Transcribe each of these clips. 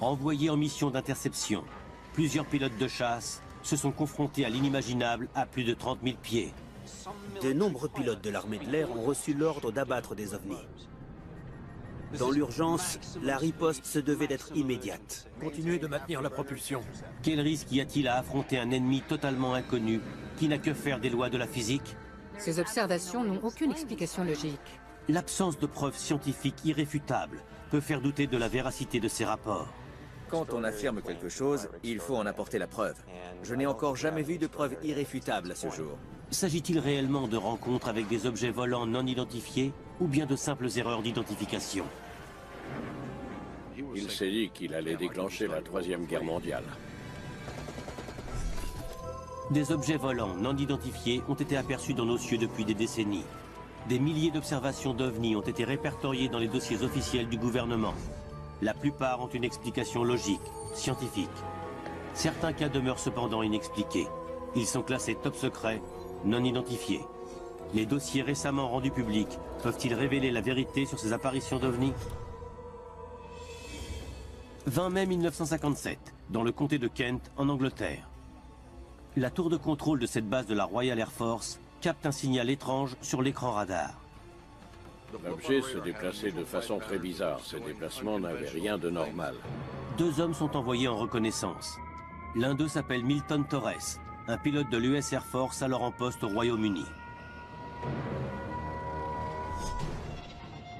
Envoyés en mission d'interception, plusieurs pilotes de chasse se sont confrontés à l'inimaginable à plus de 30 000 pieds. De nombreux pilotes de l'armée de l'air ont reçu l'ordre d'abattre des ovnis. Dans l'urgence, la riposte se devait d'être immédiate. Continuez de maintenir la propulsion. Quel risque y a-t-il à affronter un ennemi totalement inconnu qui n'a que faire des lois de la physique? Ces observations n'ont aucune explication logique. L'absence de preuves scientifiques irréfutables peut faire douter de la véracité de ces rapports. Quand on affirme quelque chose, il faut en apporter la preuve. Je n'ai encore jamais vu de preuve irréfutable à ce jour. S'agit-il réellement de rencontres avec des objets volants non identifiés ou bien de simples erreurs d'identification? Il s'est dit qu'il allait déclencher la Troisième Guerre mondiale. Des objets volants non identifiés ont été aperçus dans nos cieux depuis des décennies. Des milliers d'observations d'OVNI ont été répertoriées dans les dossiers officiels du gouvernement. La plupart ont une explication logique, scientifique. Certains cas demeurent cependant inexpliqués. Ils sont classés top secret, non identifiés. Les dossiers récemment rendus publics peuvent-ils révéler la vérité sur ces apparitions d'OVNI? 20 mai 1957, dans le comté de Kent, en Angleterre. La tour de contrôle de cette base de la Royal Air Force capte un signal étrange sur l'écran radar. L'objet se déplaçait de façon très bizarre. Ces déplacements n'avaient rien de normal. 2 hommes sont envoyés en reconnaissance. L'un d'eux s'appelle Milton Torres, un pilote de l'US Air Force alors en poste au Royaume-Uni.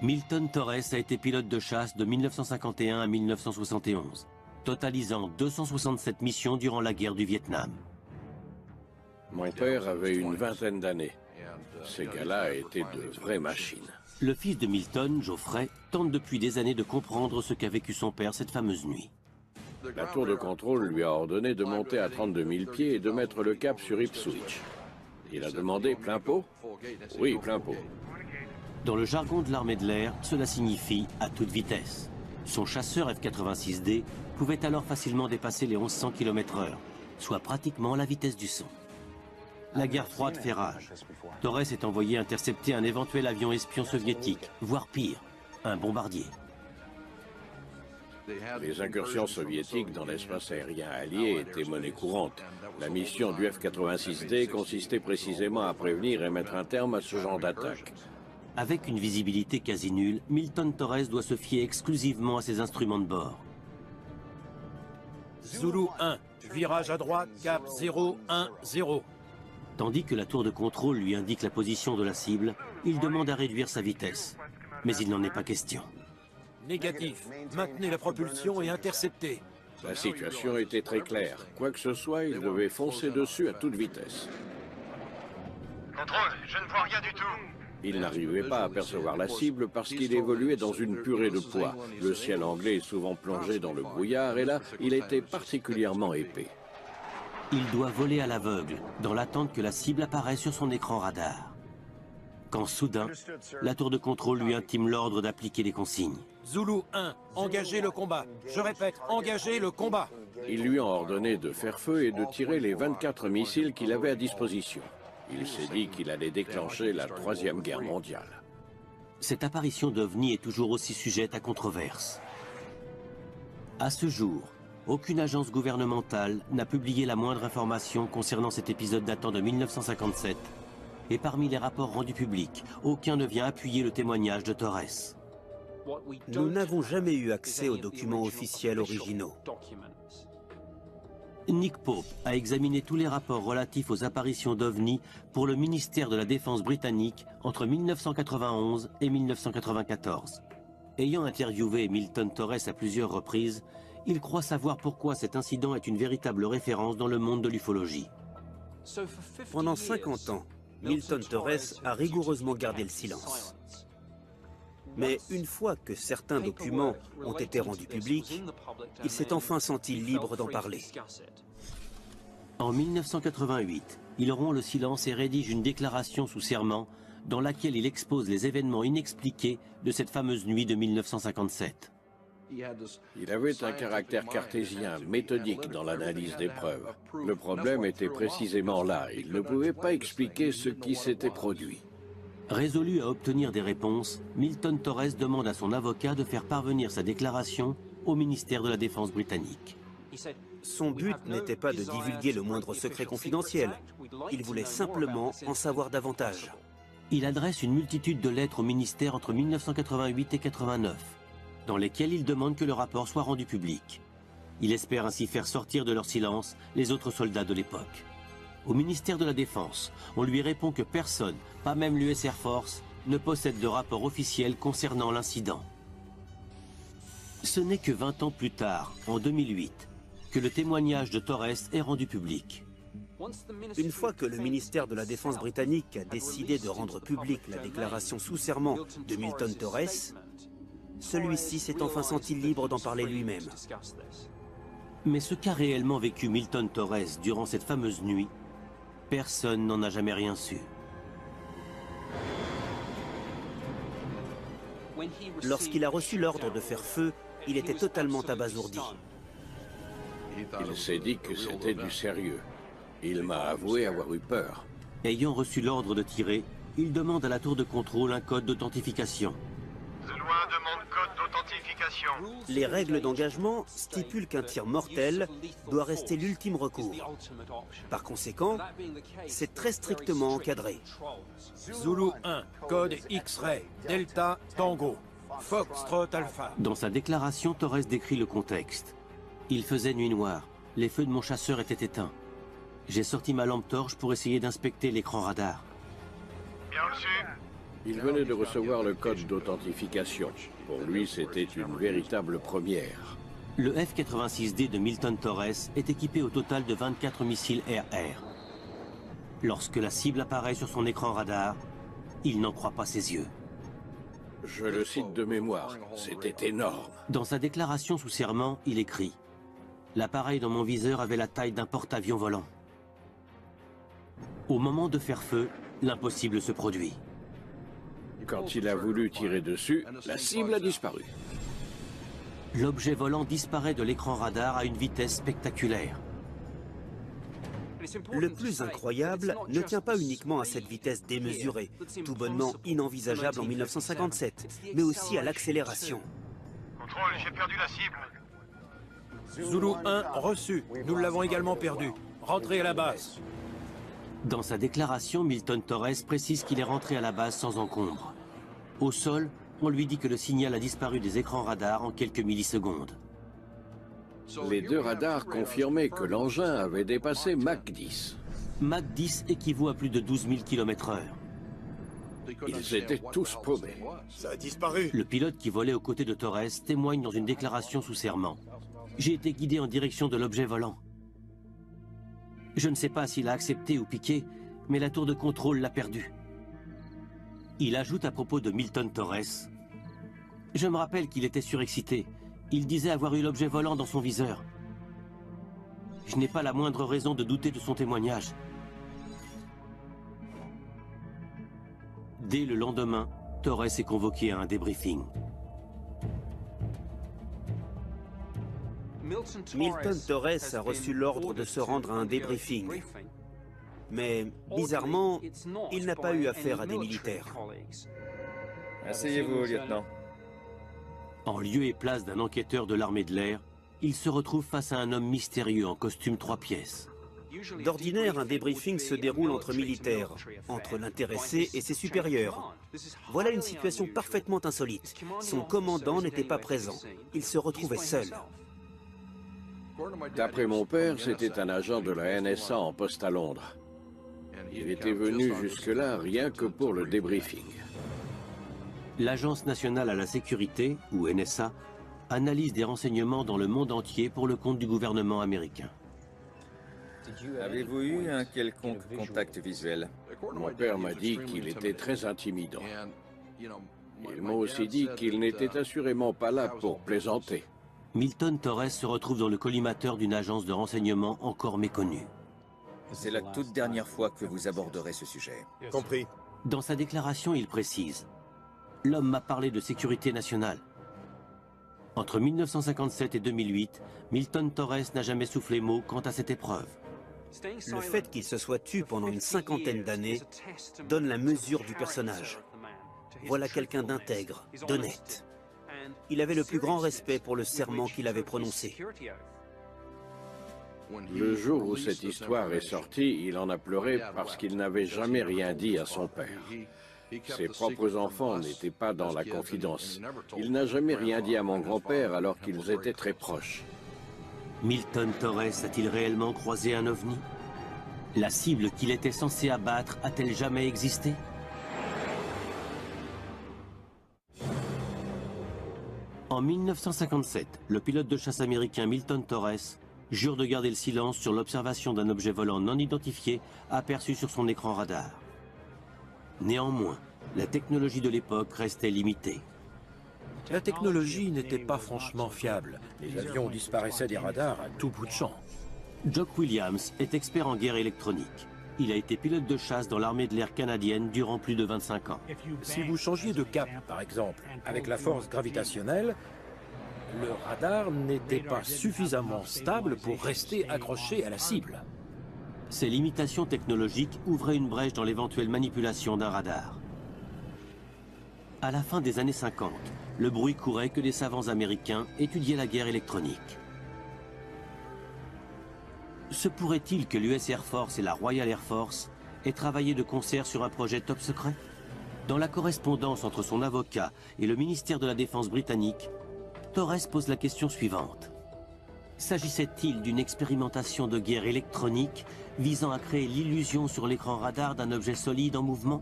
Milton Torres a été pilote de chasse de 1951 à 1971, totalisant 267 missions durant la guerre du Vietnam. Mon père avait une vingtaine d'années. Ces gars-là étaient de vraies machines. Le fils de Milton, Geoffrey, tente depuis des années de comprendre ce qu'a vécu son père cette fameuse nuit. La tour de contrôle lui a ordonné de monter à 32 000 pieds et de mettre le cap sur Ipswich. Il a demandé plein pot? Oui, plein pot. Dans le jargon de l'armée de l'air, cela signifie à toute vitesse. Son chasseur F-86D pouvait alors facilement dépasser les 1100 km/h, soit pratiquement la vitesse du son. La guerre froide fait rage. Torres est envoyé intercepter un éventuel avion espion soviétique, voire pire, un bombardier. Les incursions soviétiques dans l'espace aérien allié étaient monnaie courante. La mission du F-86D consistait précisément à prévenir et mettre un terme à ce genre d'attaque. Avec une visibilité quasi nulle, Milton Torres doit se fier exclusivement à ses instruments de bord. Zulu 1, virage à droite, cap 010. Tandis que la tour de contrôle lui indique la position de la cible, il demande à réduire sa vitesse. Mais il n'en est pas question. Négatif. Maintenez la propulsion et interceptez. La situation était très claire. Quoi que ce soit, il devait foncer dessus à toute vitesse. Contrôle, je ne vois rien du tout. Il n'arrivait pas à percevoir la cible parce qu'il évoluait dans une purée de poids. Le ciel anglais est souvent plongé dans le brouillard et là, il était particulièrement épais. Il doit voler à l'aveugle, dans l'attente que la cible apparaisse sur son écran radar. Quand soudain, la tour de contrôle lui intime l'ordre d'appliquer les consignes. Zulu 1, engagez le combat. Je répète, engagez le combat. Ils lui ont ordonné de faire feu et de tirer les 24 missiles qu'il avait à disposition. Il s'est dit qu'il allait déclencher la Troisième Guerre mondiale. Cette apparition d'OVNI est toujours aussi sujette à controverse. À ce jour, aucune agence gouvernementale n'a publié la moindre information concernant cet épisode datant de 1957, et parmi les rapports rendus publics, aucun ne vient appuyer le témoignage de Torres. Nous n'avons jamais eu accès aux documents officiels originaux. Nick Pope a examiné tous les rapports relatifs aux apparitions d'OVNI pour le ministère de la Défense britannique entre 1991 et 1994. Ayant interviewé Milton Torres à plusieurs reprises, il croit savoir pourquoi cet incident est une véritable référence dans le monde de l'ufologie. Pendant 50 ans, Milton Torres a rigoureusement gardé le silence. Mais une fois que certains documents ont été rendus publics, il s'est enfin senti libre d'en parler. En 1988, il rompt le silence et rédige une déclaration sous serment dans laquelle il expose les événements inexpliqués de cette fameuse nuit de 1957. Il avait un caractère cartésien, méthodique dans l'analyse des preuves. Le problème était précisément là. Il ne pouvait pas expliquer ce qui s'était produit. Résolu à obtenir des réponses, Milton Torres demande à son avocat de faire parvenir sa déclaration au ministère de la Défense britannique. Son but n'était pas de divulguer le moindre secret confidentiel. Il voulait simplement en savoir davantage. Il adresse une multitude de lettres au ministère entre 1988 et 89, dans lesquelles il demande que le rapport soit rendu public. Il espère ainsi faire sortir de leur silence les autres soldats de l'époque. Au ministère de la Défense, on lui répond que personne, pas même l'US Air Force, ne possède de rapport officiel concernant l'incident. Ce n'est que 20 ans plus tard, en 2008, que le témoignage de Torres est rendu public. Une fois que le ministère de la Défense britannique a décidé de rendre publique la déclaration sous serment de Milton Torres, celui-ci s'est enfin senti libre d'en parler lui-même. Mais ce qu'a réellement vécu Milton Torres durant cette fameuse nuit, personne n'en a jamais rien su. Lorsqu'il a reçu l'ordre de faire feu, il était totalement abasourdi. Il s'est dit que c'était du sérieux. Il m'a avoué avoir eu peur. Ayant reçu l'ordre de tirer, il demande à la tour de contrôle un code d'authentification. Zulu 1 demande code d'authentification. Les règles d'engagement stipulent qu'un tir mortel doit rester l'ultime recours. Par conséquent, c'est très strictement encadré. Zulu 1, code X-Ray, Delta, Tango, Foxtrot Alpha. Dans sa déclaration, Torres décrit le contexte. Il faisait nuit noire, les feux de mon chasseur étaient éteints. J'ai sorti ma lampe torche pour essayer d'inspecter l'écran radar. Bien reçu. Il venait de recevoir le code d'authentification. Pour lui, c'était une véritable première. Le F-86D de Milton Torres est équipé au total de 24 missiles air-air. Lorsque la cible apparaît sur son écran radar, il n'en croit pas ses yeux. Je le cite de mémoire, c'était énorme. Dans sa déclaration sous serment, il écrit « L'appareil dans mon viseur avait la taille d'un porte-avions volant. » Au moment de faire feu, l'impossible se produit. Quand il a voulu tirer dessus, la cible a disparu. L'objet volant disparaît de l'écran radar à une vitesse spectaculaire. Le plus incroyable ne tient pas uniquement à cette vitesse démesurée, tout bonnement inenvisageable en 1957, mais aussi à l'accélération. Contrôle, j'ai perdu la cible. Zulu 1, reçu. Nous l'avons également perdu. Rentrez à la base. Dans sa déclaration, Milton Torres précise qu'il est rentré à la base sans encombre. Au sol, on lui dit que le signal a disparu des écrans radars en quelques millisecondes. Les deux radars confirmaient que l'engin avait dépassé Mach 10. Mach 10 équivaut à plus de 12 000 km/h. Ils étaient tous paumés. Ça a disparu. Le pilote qui volait aux côtés de Torres témoigne dans une déclaration sous serment. « J'ai été guidé en direction de l'objet volant. Je ne sais pas s'il a accepté ou piqué, mais la tour de contrôle l'a perdu. » Il ajoute à propos de Milton Torres « Je me rappelle qu'il était surexcité. Il disait avoir eu l'objet volant dans son viseur. Je n'ai pas la moindre raison de douter de son témoignage. » Dès le lendemain, Torres est convoqué à un débriefing. Milton Torres a reçu l'ordre de se rendre à un débriefing. Mais, bizarrement, il n'a pas eu affaire à des militaires. Asseyez-vous, lieutenant. En lieu et place d'un enquêteur de l'armée de l'air, il se retrouve face à un homme mystérieux en costume 3 pièces. D'ordinaire, un débriefing se déroule entre militaires, entre l'intéressé et ses supérieurs. Voilà une situation parfaitement insolite. Son commandant n'était pas présent. Il se retrouvait seul. D'après mon père, c'était un agent de la NSA en poste à Londres. Il était venu jusque-là rien que pour le débriefing. L'Agence nationale à la sécurité, ou NSA, analyse des renseignements dans le monde entier pour le compte du gouvernement américain. Avez-vous eu un quelconque contact visuel? Mon père m'a dit qu'il était très intimidant. Il m'a aussi dit qu'il n'était assurément pas là pour plaisanter. Milton Torres se retrouve dans le collimateur d'une agence de renseignement encore méconnue. C'est la toute dernière fois que vous aborderez ce sujet. Compris. Dans sa déclaration, il précise « L'homme m'a parlé de sécurité nationale. » Entre 1957 et 2008, Milton Torres n'a jamais soufflé mot quant à cette épreuve. Le fait qu'il se soit tu pendant une cinquantaine d'années donne la mesure du personnage. Voilà quelqu'un d'intègre, d'honnête. il avait le plus grand respect pour le serment qu'il avait prononcé. Le jour où cette histoire est sortie, il en a pleuré parce qu'il n'avait jamais rien dit à son père. Ses propres enfants n'étaient pas dans la confidence. Il n'a jamais rien dit à mon grand-père alors qu'ils étaient très proches. Milton Torres a-t-il réellement croisé un ovni? La cible qu'il était censé abattre a-t-elle jamais existé? En 1957, le pilote de chasse américain Milton Torres jure de garder le silence sur l'observation d'un objet volant non identifié aperçu sur son écran radar. Néanmoins, la technologie de l'époque restait limitée. La technologie n'était pas franchement fiable. Les avions disparaissaient des radars à tout bout de champ. Jock Williams est expert en guerre électronique. Il a été pilote de chasse dans l'armée de l'air canadienne durant plus de 25 ans. Si vous changiez de cap, par exemple, avec la force gravitationnelle, le radar n'était pas suffisamment stable pour rester accroché à la cible. Ces limitations technologiques ouvraient une brèche dans l'éventuelle manipulation d'un radar. À la fin des années 50, le bruit courait que des savants américains étudiaient la guerre électronique. Se pourrait-il que l'US Air Force et la Royal Air Force aient travaillé de concert sur un projet top secret? Dans la correspondance entre son avocat et le ministère de la Défense britannique, Torres pose la question suivante. S'agissait-il d'une expérimentation de guerre électronique visant à créer l'illusion sur l'écran radar d'un objet solide en mouvement?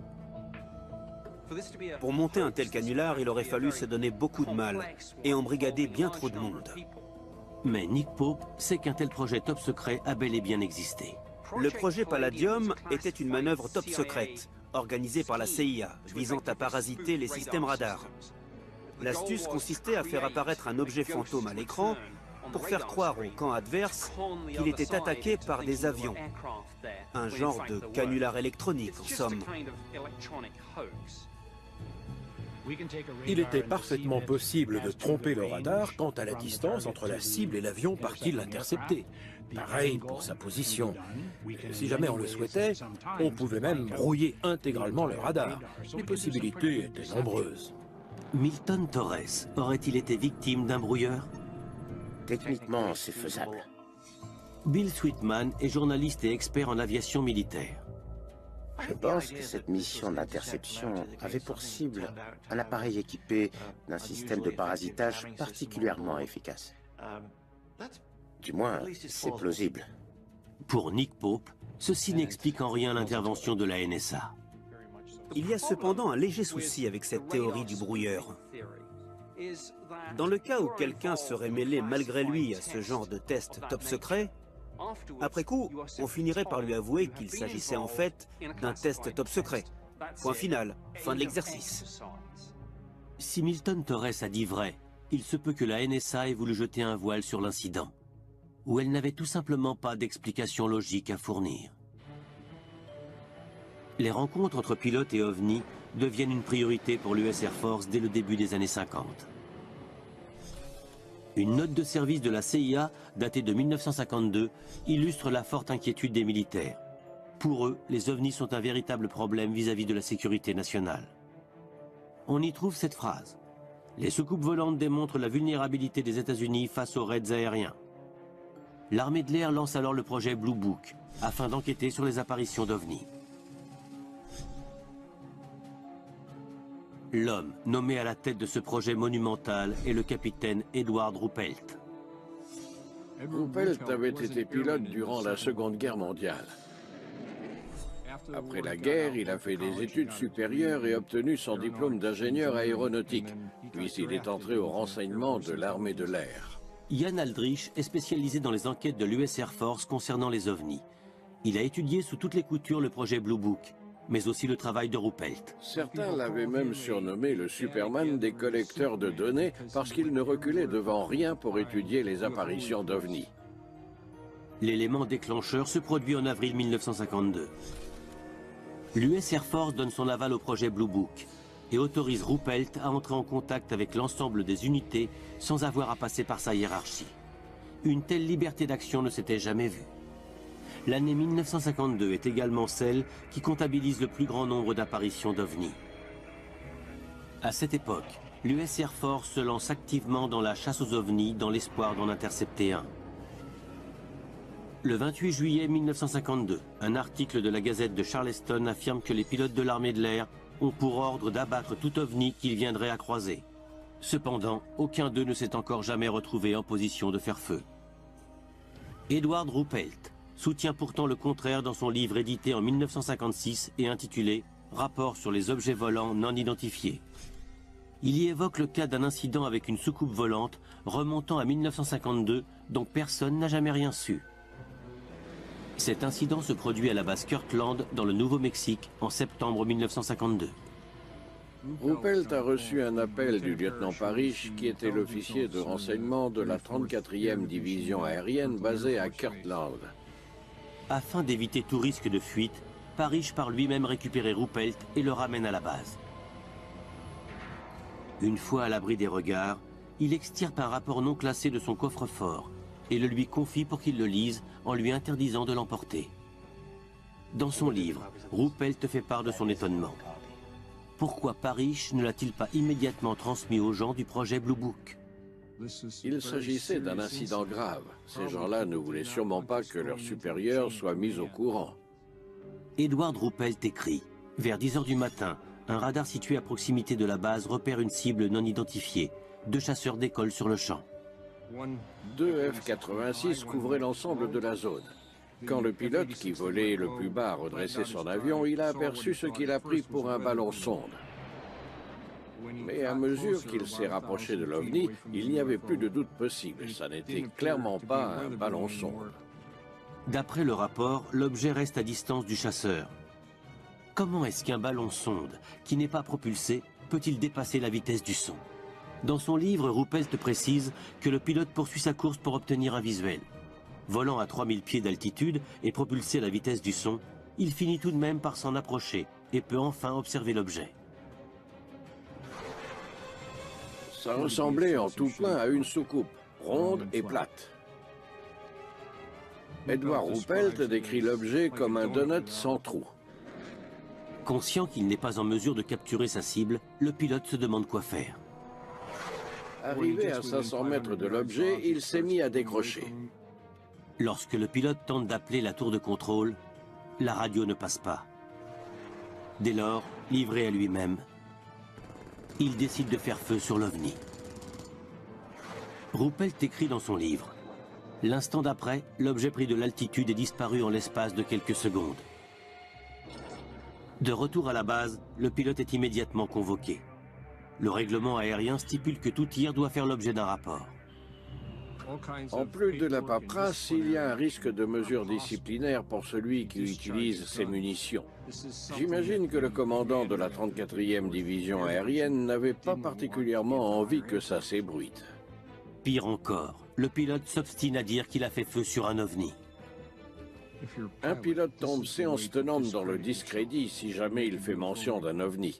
Pour monter un tel canular, il aurait fallu se donner beaucoup de mal et embrigader bien trop de monde. Mais Nick Pope sait qu'un tel projet top secret a bel et bien existé. Le projet Palladium était une manœuvre top secrète, organisée par la CIA, visant à parasiter les systèmes radars. L'astuce consistait à faire apparaître un objet fantôme à l'écran pour faire croire au camp adverse qu'il était attaqué par des avions. Un genre de canular électronique, en somme. Il était parfaitement possible de tromper le radar quant à la distance entre la cible et l'avion par qui l'intercepter. Pareil pour sa position. Si jamais on le souhaitait, on pouvait même brouiller intégralement le radar. Les possibilités étaient nombreuses. Milton Torres aurait-il été victime d'un brouilleur? Techniquement, c'est faisable. Bill Sweetman est journaliste et expert en aviation militaire. Je pense que cette mission d'interception avait pour cible un appareil équipé d'un système de parasitage particulièrement efficace. Du moins, c'est plausible. Pour Nick Pope, ceci n'explique en rien l'intervention de la NSA. Il y a cependant un léger souci avec cette théorie du brouilleur. Dans le cas où quelqu'un serait mêlé malgré lui à ce genre de test top secret, après coup, on finirait par lui avouer qu'il s'agissait en fait d'un test top secret. Point final, fin de l'exercice. Si Milton Torres a dit vrai, il se peut que la NSA ait voulu jeter un voile sur l'incident, ou elle n'avait tout simplement pas d'explication logique à fournir. Les rencontres entre pilotes et ovnis deviennent une priorité pour l'US Air Force dès le début des années 50. Une note de service de la CIA, datée de 1952, illustre la forte inquiétude des militaires. Pour eux, les ovnis sont un véritable problème vis-à-vis de la sécurité nationale. On y trouve cette phrase. Les soucoupes volantes démontrent la vulnérabilité des États-Unis face aux raids aériens. L'armée de l'air lance alors le projet Blue Book, afin d'enquêter sur les apparitions d'ovnis. L'homme nommé à la tête de ce projet monumental est le capitaine Edward Ruppelt. Ruppelt avait été pilote durant la Seconde Guerre mondiale. Après la guerre, il a fait des études supérieures et obtenu son diplôme d'ingénieur aéronautique. Puis il est entré au renseignement de l'armée de l'air. Ian Aldrich est spécialisé dans les enquêtes de l'US Air Force concernant les ovnis. Il a étudié sous toutes les coutures le projet Blue Book, mais aussi le travail de Ruppelt. Certains l'avaient même surnommé le Superman des collecteurs de données parce qu'il ne reculait devant rien pour étudier les apparitions d'ovnis. L'élément déclencheur se produit en avril 1952. L'US Air Force donne son aval au projet Blue Book et autorise Ruppelt à entrer en contact avec l'ensemble des unités sans avoir à passer par sa hiérarchie. Une telle liberté d'action ne s'était jamais vue. L'année 1952 est également celle qui comptabilise le plus grand nombre d'apparitions d'ovnis. À cette époque, l'US Air Force se lance activement dans la chasse aux ovnis dans l'espoir d'en intercepter un. Le 28 juillet 1952, un article de la Gazette de Charleston affirme que les pilotes de l'armée de l'air ont pour ordre d'abattre tout ovni qu'ils viendraient à croiser. Cependant, aucun d'eux ne s'est encore jamais retrouvé en position de faire feu. Edward Ruppelt soutient pourtant le contraire dans son livre édité en 1956 et intitulé « Rapport sur les objets volants non identifiés ». Il y évoque le cas d'un incident avec une soucoupe volante remontant à 1952 dont personne n'a jamais rien su. Cet incident se produit à la base Kirtland dans le Nouveau-Mexique en septembre 1952. Ruppelt a reçu un appel du lieutenant Parrish, qui était l'officier de renseignement de la 34e division aérienne basée à Kirtland. Afin d'éviter tout risque de fuite, Parrish part lui-même récupérer Ruppelt et le ramène à la base. Une fois à l'abri des regards, il extirpe un rapport non classé de son coffre-fort et le lui confie pour qu'il le lise en lui interdisant de l'emporter. Dans son livre, Ruppelt fait part de son étonnement. Pourquoi Parrish ne l'a-t-il pas immédiatement transmis aux gens du projet Blue Book? Il s'agissait d'un incident grave. Ces gens-là ne voulaient sûrement pas que leurs supérieurs soient mis au courant. Edward Ruppelt écrit « Vers 10 h du matin, un radar situé à proximité de la base repère une cible non identifiée. 2 chasseurs décollent sur le champ. 2 F-86 couvraient l'ensemble de la zone. Quand le pilote qui volait le plus bas a redressé son avion, il a aperçu ce qu'il a pris pour un ballon sonde. Mais à mesure qu'il s'est rapproché de l'OVNI, il n'y avait plus de doute possible. Ça n'était clairement pas un ballon sonde. D'après le rapport, l'objet reste à distance du chasseur. Comment est-ce qu'un ballon sonde, qui n'est pas propulsé, peut-il dépasser la vitesse du son? Dans son livre, Ruppelt précise que le pilote poursuit sa course pour obtenir un visuel. Volant à 3000 pieds d'altitude et propulsé à la vitesse du son, il finit tout de même par s'en approcher et peut enfin observer l'objet. Ça ressemblait en tout point à une soucoupe, ronde et plate. Edward Ruppelt décrit l'objet comme un donut sans trou. Conscient qu'il n'est pas en mesure de capturer sa cible, le pilote se demande quoi faire. Arrivé à 500 mètres de l'objet, il s'est mis à décrocher. Lorsque le pilote tente d'appeler la tour de contrôle, la radio ne passe pas. Dès lors, livré à lui-même, il décide de faire feu sur l'OVNI. Ruppelt écrit dans son livre « L'instant d'après, l'objet prit de l'altitude et disparut en l'espace de quelques secondes. De retour à la base, le pilote est immédiatement convoqué. Le règlement aérien stipule que tout tir doit faire l'objet d'un rapport. En plus de la paperasse, il y a un risque de mesures disciplinaires pour celui qui utilise ces munitions. J'imagine que le commandant de la 34e division aérienne n'avait pas particulièrement envie que ça s'ébruite. Pire encore, le pilote s'obstine à dire qu'il a fait feu sur un OVNI. Un pilote tombe séance tenante dans le discrédit si jamais il fait mention d'un OVNI.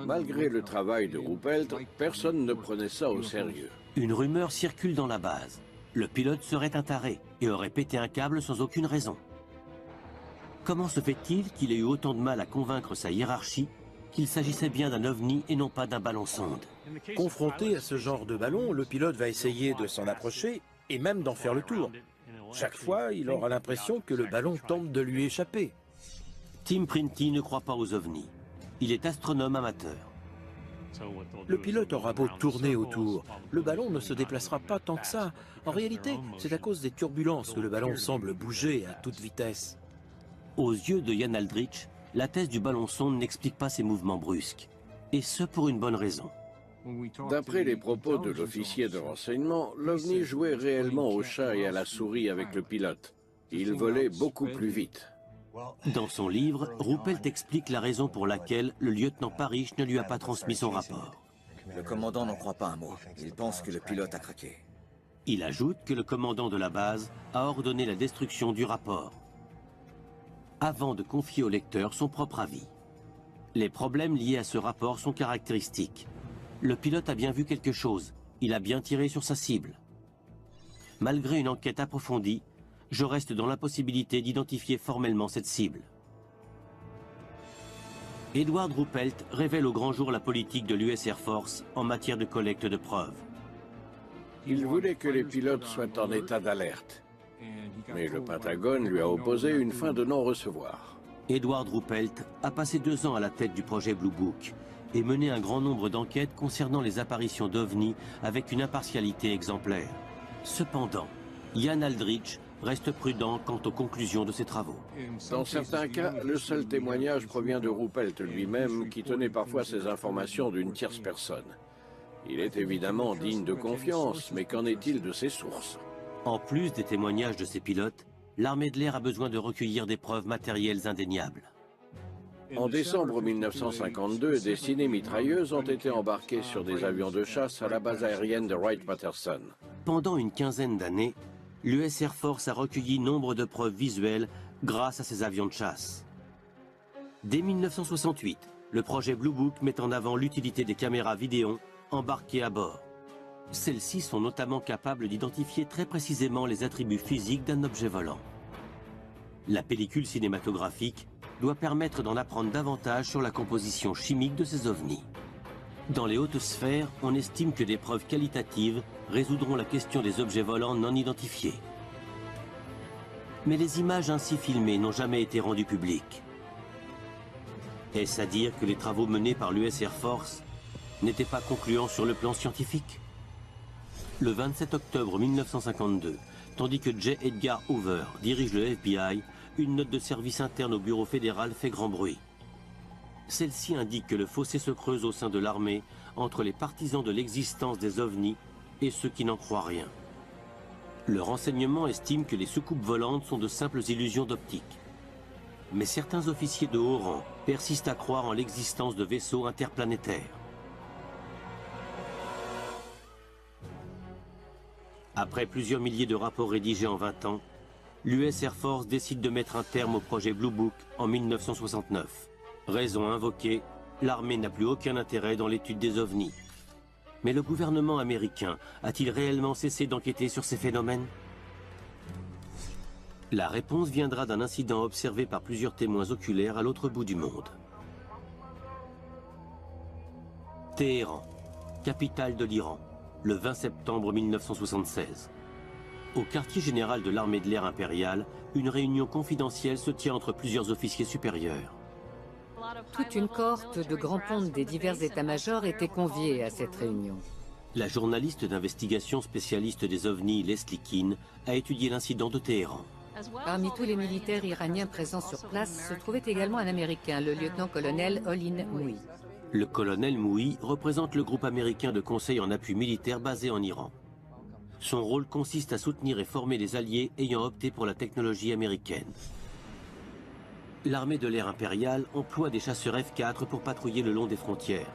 Malgré le travail de Ruppelt, personne ne prenait ça au sérieux. Une rumeur circule dans la base. Le pilote serait un taré et aurait pété un câble sans aucune raison. Comment se fait-il qu'il ait eu autant de mal à convaincre sa hiérarchie qu'il s'agissait bien d'un OVNI et non pas d'un ballon sonde? Confronté à ce genre de ballon, le pilote va essayer de s'en approcher et même d'en faire le tour. Chaque fois, il aura l'impression que le ballon tente de lui échapper. Tim Printy ne croit pas aux ovnis. Il est astronome amateur. Le pilote aura beau tourner autour, le ballon ne se déplacera pas tant que ça. En réalité, c'est à cause des turbulences que le ballon semble bouger à toute vitesse. Aux yeux de Ian Aldrich, la thèse du ballon sonde n'explique pas ces mouvements brusques. Et ce pour une bonne raison. D'après les propos de l'officier de renseignement, l'OVNI jouait réellement au chat et à la souris avec le pilote. Il volait beaucoup plus vite. Dans son livre, Ruppelt explique la raison pour laquelle le lieutenant Parrish ne lui a pas transmis son rapport. Le commandant n'en croit pas un mot. Il pense que le pilote a craqué. Il ajoute que le commandant de la base a ordonné la destruction du rapport, avant de confier au lecteur son propre avis. Les problèmes liés à ce rapport sont caractéristiques. Le pilote a bien vu quelque chose, il a bien tiré sur sa cible. Malgré une enquête approfondie, je reste dans l'impossibilité d'identifier formellement cette cible. Edward Ruppelt révèle au grand jour la politique de l'US Air Force en matière de collecte de preuves. Il voulait que les pilotes soient en état d'alerte. Mais le Pentagone lui a opposé une fin de non-recevoir. Edward Ruppelt a passé 2 ans à la tête du projet Blue Book et mené un grand nombre d'enquêtes concernant les apparitions d'OVNI avec une impartialité exemplaire. Cependant, Ian Aldrich reste prudent quant aux conclusions de ses travaux. Dans certains cas, le seul témoignage provient de Ruppelt lui-même, qui tenait parfois ces informations d'une tierce personne. Il est évidemment digne de confiance, mais qu'en est-il de ses sources? En plus des témoignages de ses pilotes, l'armée de l'air a besoin de recueillir des preuves matérielles indéniables. En décembre 1952, des ciné-mitrailleuses ont été embarquées sur des avions de chasse à la base aérienne de Wright-Patterson. Pendant une quinzaine d'années, l'US Air Force a recueilli nombre de preuves visuelles grâce à ces avions de chasse. Dès 1968, le projet Blue Book met en avant l'utilité des caméras vidéo embarquées à bord. Celles-ci sont notamment capables d'identifier très précisément les attributs physiques d'un objet volant. La pellicule cinématographique doit permettre d'en apprendre davantage sur la composition chimique de ces ovnis. Dans les hautes sphères, on estime que des preuves qualitatives résoudront la question des objets volants non identifiés. Mais les images ainsi filmées n'ont jamais été rendues publiques. Est-ce à dire que les travaux menés par l'US Air Force n'étaient pas concluants sur le plan scientifique? Le 27 octobre 1952, tandis que J. Edgar Hoover dirige le FBI, une note de service interne au bureau fédéral fait grand bruit. Celle-ci indique que le fossé se creuse au sein de l'armée entre les partisans de l'existence des ovnis et ceux qui n'en croient rien. Le renseignement estime que les soucoupes volantes sont de simples illusions d'optique. Mais certains officiers de haut rang persistent à croire en l'existence de vaisseaux interplanétaires. Après plusieurs milliers de rapports rédigés en 20 ans, l'US Air Force décide de mettre un terme au projet Blue Book en 1969. Raison invoquée, l'armée n'a plus aucun intérêt dans l'étude des ovnis. Mais le gouvernement américain a-t-il réellement cessé d'enquêter sur ces phénomènes? La réponse viendra d'un incident observé par plusieurs témoins oculaires à l'autre bout du monde. Téhéran, capitale de l'Iran, le 20 septembre 1976. Au quartier général de l'armée de l'air impériale, une réunion confidentielle se tient entre plusieurs officiers supérieurs. Toute une cohorte de grands pontes des divers états-majors était conviée à cette réunion. La journaliste d'investigation spécialiste des ovnis Leslie Keane a étudié l'incident de Téhéran. Parmi tous les militaires iraniens présents sur place se trouvait également un Américain, le lieutenant-colonel Olin Moui. Le colonel Moui représente le groupe américain de conseil en appui militaire basé en Iran. Son rôle consiste à soutenir et former les alliés ayant opté pour la technologie américaine. L'armée de l'air impériale emploie des chasseurs F-4 pour patrouiller le long des frontières.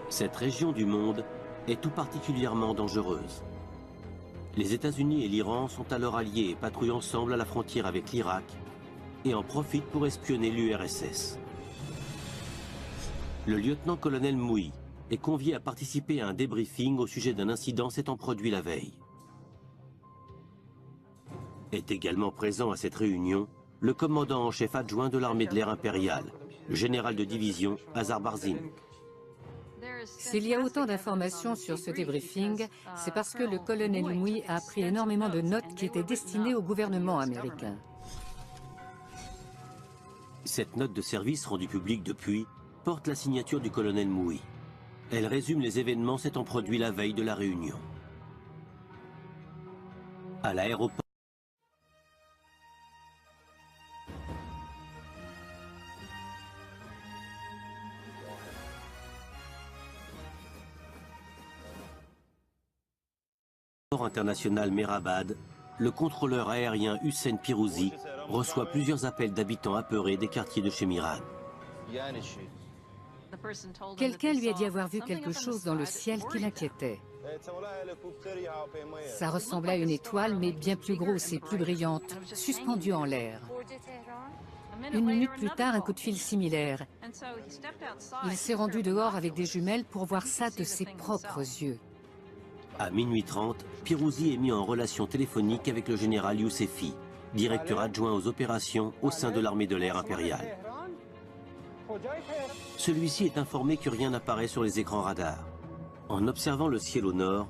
Cette région du monde est tout particulièrement dangereuse. Les États-Unis et l'Iran sont alors alliés et patrouillent ensemble à la frontière avec l'Irak et en profitent pour espionner l'URSS. Le lieutenant-colonel Moui est convié à participer à un débriefing au sujet d'un incident s'étant produit la veille. Est également présent à cette réunion le commandant en chef adjoint de l'armée de l'air impériale, le général de division Azar Barzin. S'il y a autant d'informations sur ce débriefing, c'est parce que le colonel Moui a pris énormément de notes qui étaient destinées au gouvernement américain. Cette note de service rendue publique depuis porte la signature du colonel Moui. Elle résume les événements s'étant produits la veille de la réunion. À l'aéroport international Mehrabad, le contrôleur aérien Hussein Pirouzi reçoit plusieurs appels d'habitants apeurés des quartiers de Shemiran. Quelqu'un lui a dit avoir vu quelque chose dans le ciel qui l'inquiétait. Ça ressemblait à une étoile, mais bien plus grosse et plus brillante, suspendue en l'air. 1 minute plus tard, un coup de fil similaire. Il s'est rendu dehors avec des jumelles pour voir ça de ses propres yeux. À minuit 30, Pirouzi est mis en relation téléphonique avec le général Youssefi, directeur adjoint aux opérations au sein de l'armée de l'air impériale. Celui-ci est informé que rien n'apparaît sur les écrans radars. En observant le ciel au nord,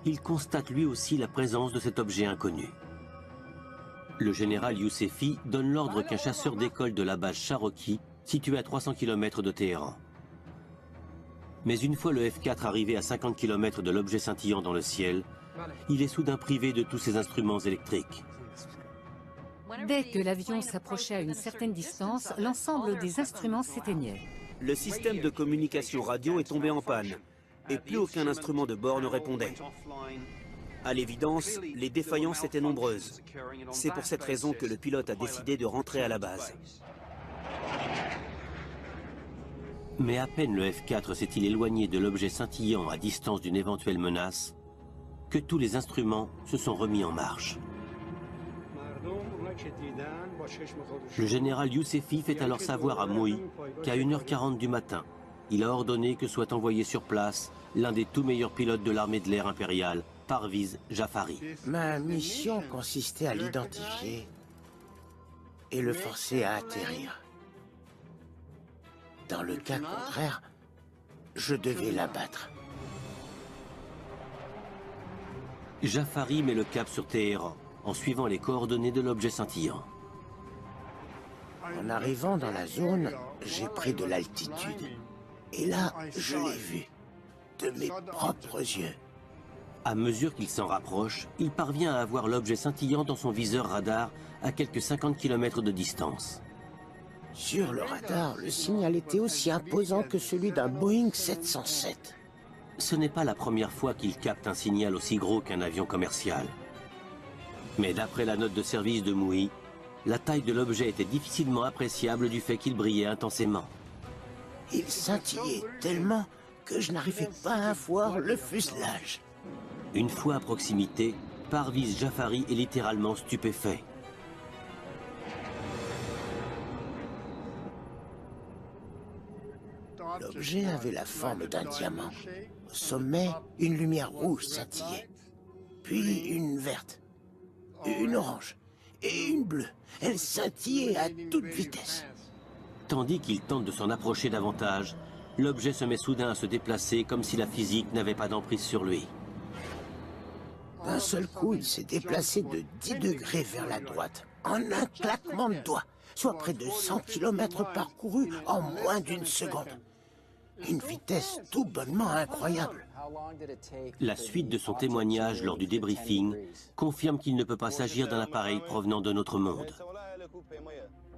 il constate lui aussi la présence de cet objet inconnu. Le général Yousefi donne l'ordre qu'un chasseur décolle de la base Cherokee, située à 300 km de Téhéran. Mais une fois le F-4 arrivé à 50 km de l'objet scintillant dans le ciel, il est soudain privé de tous ses instruments électriques. Dès que l'avion s'approchait à une certaine distance, l'ensemble des instruments s'éteignait. Le système de communication radio est tombé en panne et plus aucun instrument de bord ne répondait. À l'évidence, les défaillances étaient nombreuses. C'est pour cette raison que le pilote a décidé de rentrer à la base. Mais à peine le F-4 s'est-il éloigné de l'objet scintillant à distance d'une éventuelle menace, que tous les instruments se sont remis en marche. Le général Yousefi fait alors savoir à Mouhi qu'à 1h40 du matin, il a ordonné que soit envoyé sur place l'un des tout meilleurs pilotes de l'armée de l'air impériale, Parviz Jafari. Ma mission consistait à l'identifier et le forcer à atterrir. Dans le cas contraire, je devais l'abattre. Jafari met le cap sur Téhéran, en suivant les coordonnées de l'objet scintillant. En arrivant dans la zone, j'ai pris de l'altitude. Et là, je l'ai vu, de mes propres yeux. À mesure qu'il s'en rapproche, il parvient à voir l'objet scintillant dans son viseur radar à quelques 50 km de distance. Sur le radar, le signal était aussi imposant que celui d'un Boeing 707. Ce n'est pas la première fois qu'il capte un signal aussi gros qu'un avion commercial. Mais d'après la note de service de Mouhi, la taille de l'objet était difficilement appréciable du fait qu'il brillait intensément. Il scintillait tellement que je n'arrivais pas à voir le fuselage. Une fois à proximité, Parviz Jafari est littéralement stupéfait. L'objet avait la forme d'un diamant. Au sommet, une lumière rouge scintillait. Puis une verte, une orange et une bleue. Elle scintillait à toute vitesse. Tandis qu'il tente de s'en approcher davantage, l'objet se met soudain à se déplacer comme si la physique n'avait pas d'emprise sur lui. D'un seul coup, il s'est déplacé de 10 degrés vers la droite, en un claquement de doigts, soit près de 100 km parcourus en moins d'une seconde. Une vitesse tout bonnement incroyable. La suite de son témoignage lors du débriefing confirme qu'il ne peut pas s'agir d'un appareil provenant de notre monde.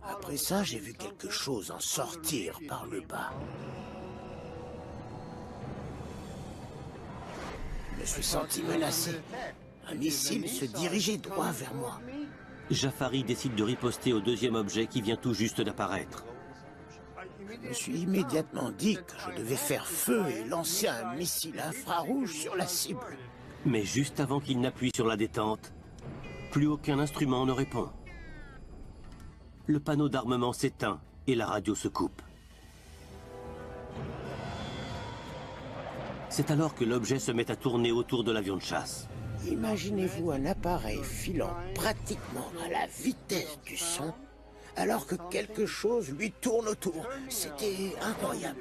Après ça, j'ai vu quelque chose en sortir par le bas. Je me suis senti menacé. Un missile se dirigeait droit vers moi. Jafari décide de riposter au deuxième objet qui vient tout juste d'apparaître. Je me suis immédiatement dit que je devais faire feu et lancer un missile infrarouge sur la cible. Mais juste avant qu'il n'appuie sur la détente, plus aucun instrument ne répond. Le panneau d'armement s'éteint et la radio se coupe. C'est alors que l'objet se met à tourner autour de l'avion de chasse. Imaginez-vous un appareil filant pratiquement à la vitesse du son, alors que quelque chose lui tourne autour. C'était incroyable.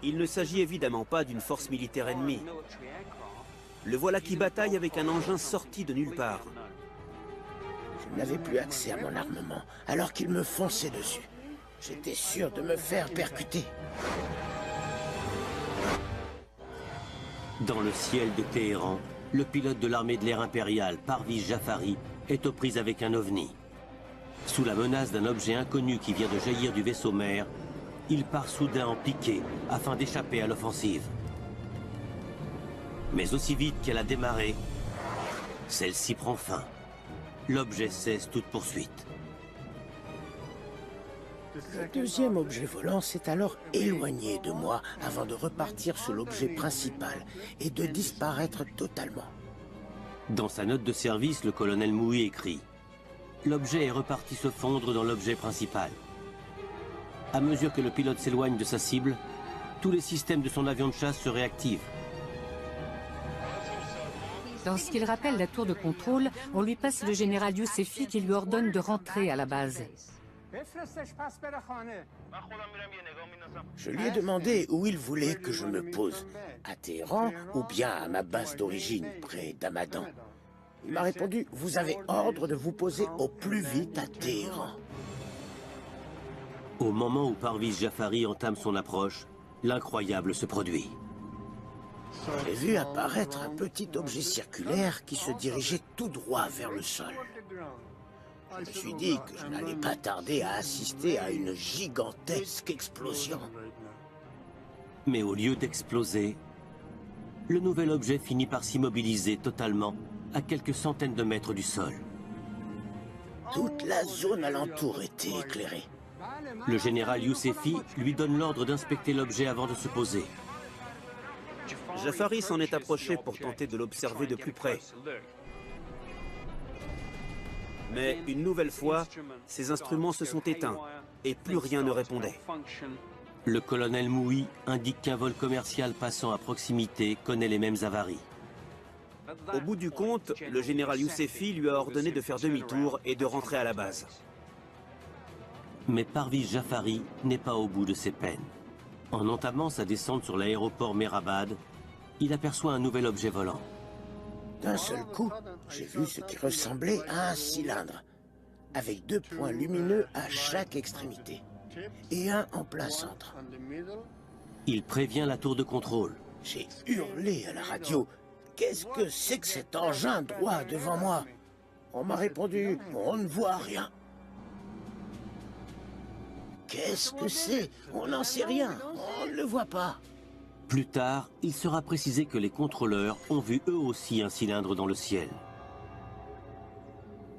Il ne s'agit évidemment pas d'une force militaire ennemie. Le voilà qui bataille avec un engin sorti de nulle part. Je n'avais plus accès à mon armement, alors qu'il me fonçait dessus. J'étais sûr de me faire percuter. Dans le ciel de Téhéran, le pilote de l'armée de l'air impériale, Parviz Jafari, est aux prises avec un ovni. Sous la menace d'un objet inconnu qui vient de jaillir du vaisseau mère, il part soudain en piqué afin d'échapper à l'offensive. Mais aussi vite qu'elle a démarré, celle-ci prend fin. L'objet cesse toute poursuite. Le deuxième objet volant s'est alors éloigné de moi avant de repartir sur l'objet principal et de disparaître totalement. Dans sa note de service, le colonel Mouhi écrit « L'objet est reparti se fondre dans l'objet principal. À mesure que le pilote s'éloigne de sa cible, tous les systèmes de son avion de chasse se réactivent. » Lorsqu'il rappelle la tour de contrôle, on lui passe le général Yousefi qui lui ordonne de rentrer à la base. Je lui ai demandé où il voulait que je me pose, à Téhéran ou bien à ma base d'origine, près d'Hamadan. Il m'a répondu, vous avez ordre de vous poser au plus vite à Téhéran. Au moment où Parviz Jafari entame son approche, l'incroyable se produit. J'ai vu apparaître un petit objet circulaire qui se dirigeait tout droit vers le sol. Je me suis dit que je n'allais pas tarder à assister à une gigantesque explosion. Mais au lieu d'exploser, le nouvel objet finit par s'immobiliser totalement à quelques centaines de mètres du sol. Toute la zone alentour était éclairée. Le général Youssefi lui donne l'ordre d'inspecter l'objet avant de se poser. Jafari s'en est approché pour tenter de l'observer de plus près. Mais une nouvelle fois, ses instruments se sont éteints et plus rien ne répondait. Le colonel Moui indique qu'un vol commercial passant à proximité connaît les mêmes avaries. Au bout du compte, le général Youssefi lui a ordonné de faire demi-tour et de rentrer à la base. Mais Parviz Jafari n'est pas au bout de ses peines. En entamant sa descente sur l'aéroport Mehrabad, il aperçoit un nouvel objet volant. D'un seul coup, j'ai vu ce qui ressemblait à un cylindre, avec 2 points lumineux à chaque extrémité, et un en plein centre. Il prévient la tour de contrôle. J'ai hurlé à la radio, « Qu'est-ce que c'est que cet engin droit devant moi ?» On m'a répondu, « On ne voit rien. » Qu'est-ce que c'est? On n'en sait rien, on ne le voit pas. Plus tard, il sera précisé que les contrôleurs ont vu eux aussi un cylindre dans le ciel.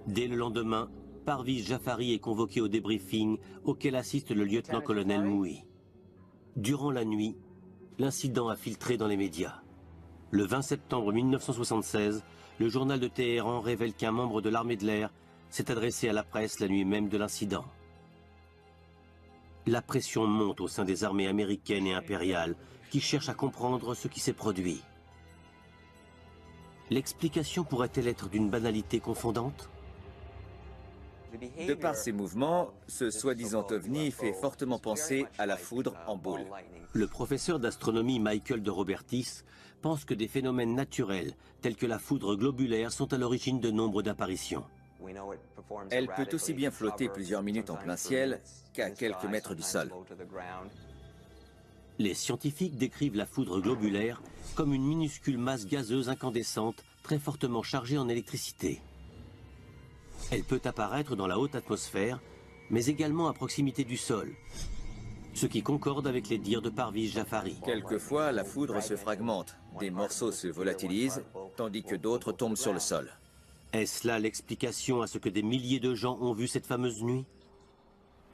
Dès le lendemain, Parviz Jafari est convoqué au débriefing auquel assiste le lieutenant-colonel Moui. Durant la nuit, l'incident a filtré dans les médias. Le 20 septembre 1976, le journal de Téhéran révèle qu'un membre de l'armée de l'air s'est adressé à la presse la nuit même de l'incident. La pression monte au sein des armées américaines et impériales qui cherchent à comprendre ce qui s'est produit. L'explication pourrait-elle être d'une banalité confondante? De par ses mouvements, ce soi-disant ovni fait fortement penser à la foudre en boule. Le professeur d'astronomie Michael de Robertis pense que des phénomènes naturels tels que la foudre globulaire sont à l'origine de nombre d'apparitions. Elle peut aussi bien flotter plusieurs minutes en plein ciel qu'à quelques mètres du sol. Les scientifiques décrivent la foudre globulaire comme une minuscule masse gazeuse incandescente très fortement chargée en électricité. Elle peut apparaître dans la haute atmosphère, mais également à proximité du sol, ce qui concorde avec les dires de Parviz Jafari. Quelquefois, la foudre se fragmente, des morceaux se volatilisent, tandis que d'autres tombent sur le sol. Est-ce là l'explication à ce que des milliers de gens ont vu cette fameuse nuit?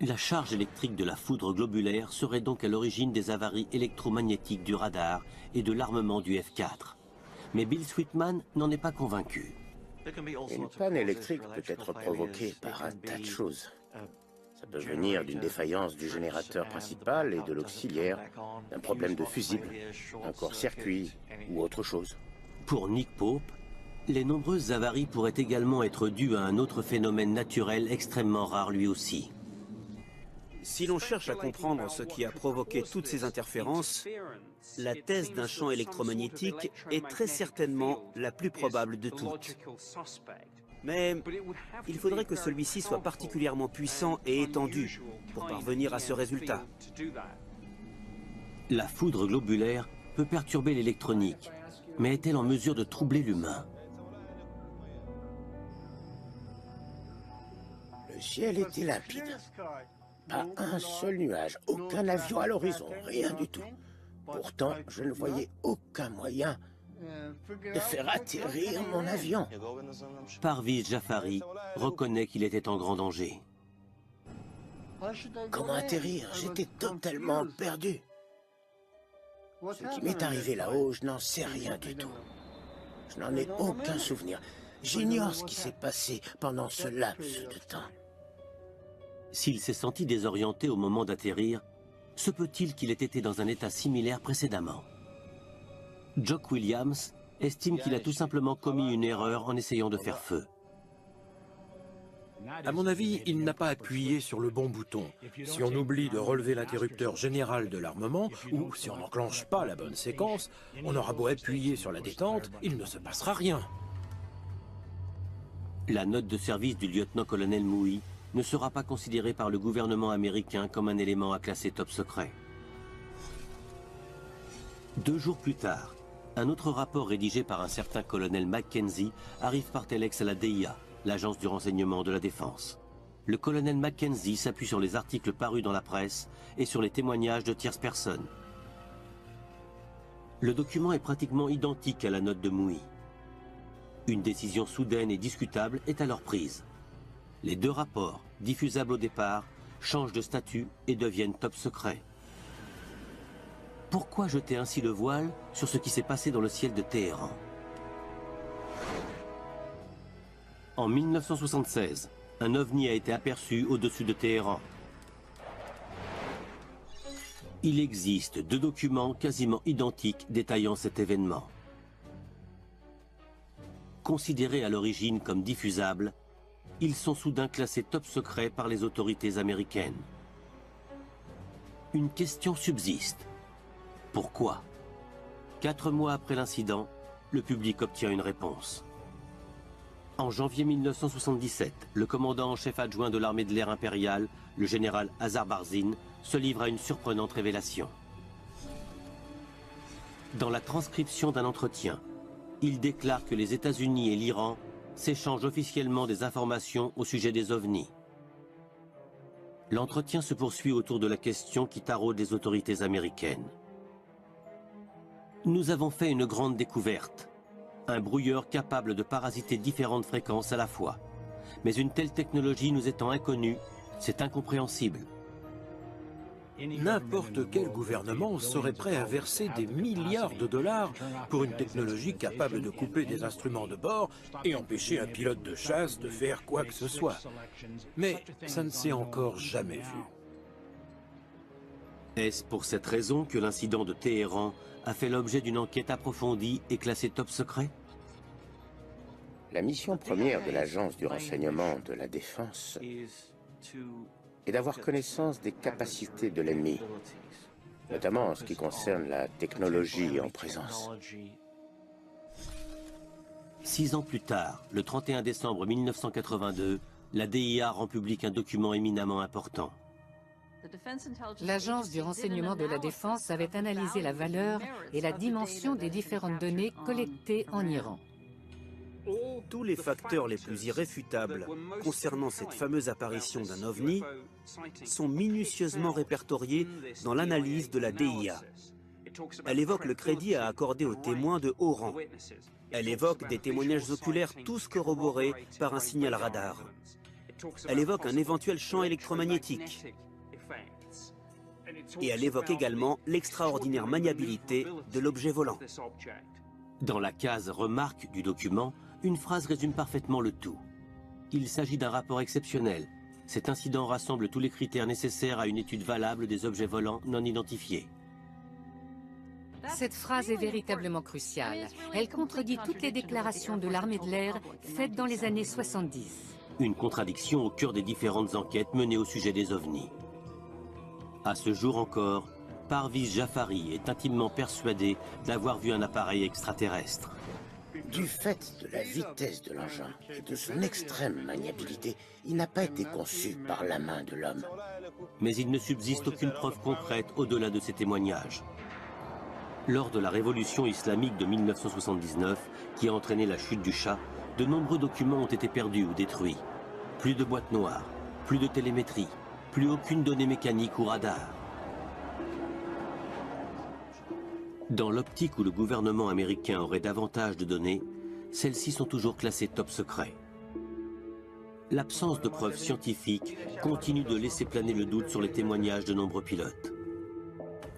La charge électrique de la foudre globulaire serait donc à l'origine des avaries électromagnétiques du radar et de l'armement du F-4. Mais Bill Sweetman n'en est pas convaincu. Une panne électrique peut être provoquée par un tas de choses. Ça peut venir d'une défaillance du générateur principal et de l'auxiliaire, d'un problème de fusible, d'un court-circuit ou autre chose. Pour Nick Pope, les nombreuses avaries pourraient également être dues à un autre phénomène naturel extrêmement rare lui aussi. Si l'on cherche à comprendre ce qui a provoqué toutes ces interférences, la thèse d'un champ électromagnétique est très certainement la plus probable de toutes. Mais il faudrait que celui-ci soit particulièrement puissant et étendu pour parvenir à ce résultat. La foudre globulaire peut perturber l'électronique, mais est-elle en mesure de troubler l'humain? Le ciel était limpide. Pas un seul nuage, aucun avion à l'horizon, rien du tout. Pourtant, je ne voyais aucun moyen de faire atterrir mon avion. Parviz Jafari reconnaît qu'il était en grand danger. Comment atterrir? J'étais totalement perdu. Ce qui m'est arrivé là-haut, je n'en sais rien du tout. Je n'en ai aucun souvenir. J'ignore ce qui s'est passé pendant ce laps de temps. S'il s'est senti désorienté au moment d'atterrir, se peut-il qu'il ait été dans un état similaire précédemment? Jock Williams estime qu'il a tout simplement commis une erreur en essayant de faire feu. À mon avis, il n'a pas appuyé sur le bon bouton. Si on oublie de relever l'interrupteur général de l'armement, ou si on n'enclenche pas la bonne séquence, on aura beau appuyer sur la détente, il ne se passera rien. La note de service du lieutenant-colonel Mouhy ne sera pas considérée par le gouvernement américain comme un élément à classer top secret. 2 jours plus tard, un autre rapport rédigé par un certain colonel Mackenzie arrive par téléx à la DIA, l'agence du renseignement de la défense. Le colonel Mackenzie s'appuie sur les articles parus dans la presse et sur les témoignages de tierces personnes. Le document est pratiquement identique à la note de Mouhy. Une décision soudaine et discutable est alors prise. Les 2 rapports, diffusables au départ, changent de statut et deviennent top secret. Pourquoi jeter ainsi le voile sur ce qui s'est passé dans le ciel de Téhéran? En 1976, un ovni a été aperçu au-dessus de Téhéran. Il existe 2 documents quasiment identiques détaillant cet événement. Considérés à l'origine comme diffusables, ils sont soudain classés top secret par les autorités américaines. Une question subsiste. Pourquoi? 4 mois après l'incident, le public obtient une réponse. En janvier 1977, le commandant en chef adjoint de l'armée de l'air impériale, le général Azar Barzin, se livre à une surprenante révélation. Dans la transcription d'un entretien, il déclare que les États-Unis et l'Iran s'échangent officiellement des informations au sujet des ovnis. L'entretien se poursuit autour de la question qui taraude les autorités américaines. Nous avons fait une grande découverte. Un brouilleur capable de parasiter différentes fréquences à la fois. Mais une telle technologie nous étant inconnue, c'est incompréhensible. N'importe quel gouvernement serait prêt à verser des milliards de dollars pour une technologie capable de couper des instruments de bord et empêcher un pilote de chasse de faire quoi que ce soit. Mais ça ne s'est encore jamais vu. Est-ce pour cette raison que l'incident de Téhéran a fait l'objet d'une enquête approfondie et classée top secret? La mission première de l'Agence du renseignement de la défense est d'avoir connaissance des capacités de l'ennemi, notamment en ce qui concerne la technologie en présence. 6 ans plus tard, le 31 décembre 1982, la DIA rend public un document éminemment important. L'Agence du renseignement de la défense avait analysé la valeur et la dimension des différentes données collectées en Iran. Tous les facteurs les plus irréfutables concernant cette fameuse apparition d'un ovni sont minutieusement répertoriés dans l'analyse de la DIA. Elle évoque le crédit à accorder aux témoins de haut rang. Elle évoque des témoignages oculaires tous corroborés par un signal radar. Elle évoque un éventuel champ électromagnétique. Et elle évoque également l'extraordinaire maniabilité de l'objet volant. Dans la case « Remarque » du document, une phrase résume parfaitement le tout. Il s'agit d'un rapport exceptionnel. Cet incident rassemble tous les critères nécessaires à une étude valable des objets volants non identifiés. Cette phrase est véritablement cruciale. Elle contredit toutes les déclarations de l'armée de l'air faites dans les années 70. Une contradiction au cœur des différentes enquêtes menées au sujet des ovnis. À ce jour encore, Parviz Jafari est intimement persuadé d'avoir vu un appareil extraterrestre. Du fait de la vitesse de l'engin et de son extrême maniabilité, il n'a pas été conçu par la main de l'homme. Mais il ne subsiste aucune preuve concrète au-delà de ces témoignages. Lors de la révolution islamique de 1979, qui a entraîné la chute du Shah, de nombreux documents ont été perdus ou détruits. Plus de boîtes noires, plus de télémétrie, plus aucune donnée mécanique ou radar. Dans l'optique où le gouvernement américain aurait davantage de données, celles-ci sont toujours classées top secret. L'absence de preuves scientifiques continue de laisser planer le doute sur les témoignages de nombreux pilotes.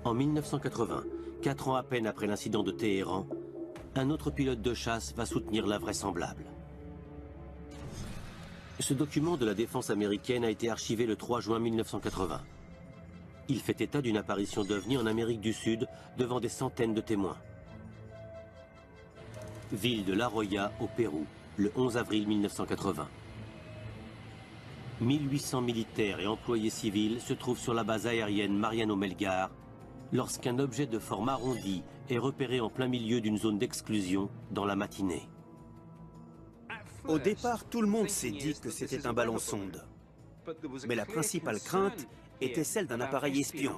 En 1980, 4 ans à peine après l'incident de Téhéran, un autre pilote de chasse va soutenir l'invraisemblable. Ce document de la défense américaine a été archivé le 3 juin 1980. Il fait état d'une apparition d'ovnis en Amérique du Sud devant des centaines de témoins. Ville de La Joya, au Pérou, le 11 avril 1980. 1800 militaires et employés civils se trouvent sur la base aérienne Mariano Melgar lorsqu'un objet de forme arrondie est repéré en plein milieu d'une zone d'exclusion dans la matinée. Au départ, tout le monde s'est dit que c'était un ballon sonde. Mais la principale crainte était celle d'un appareil espion.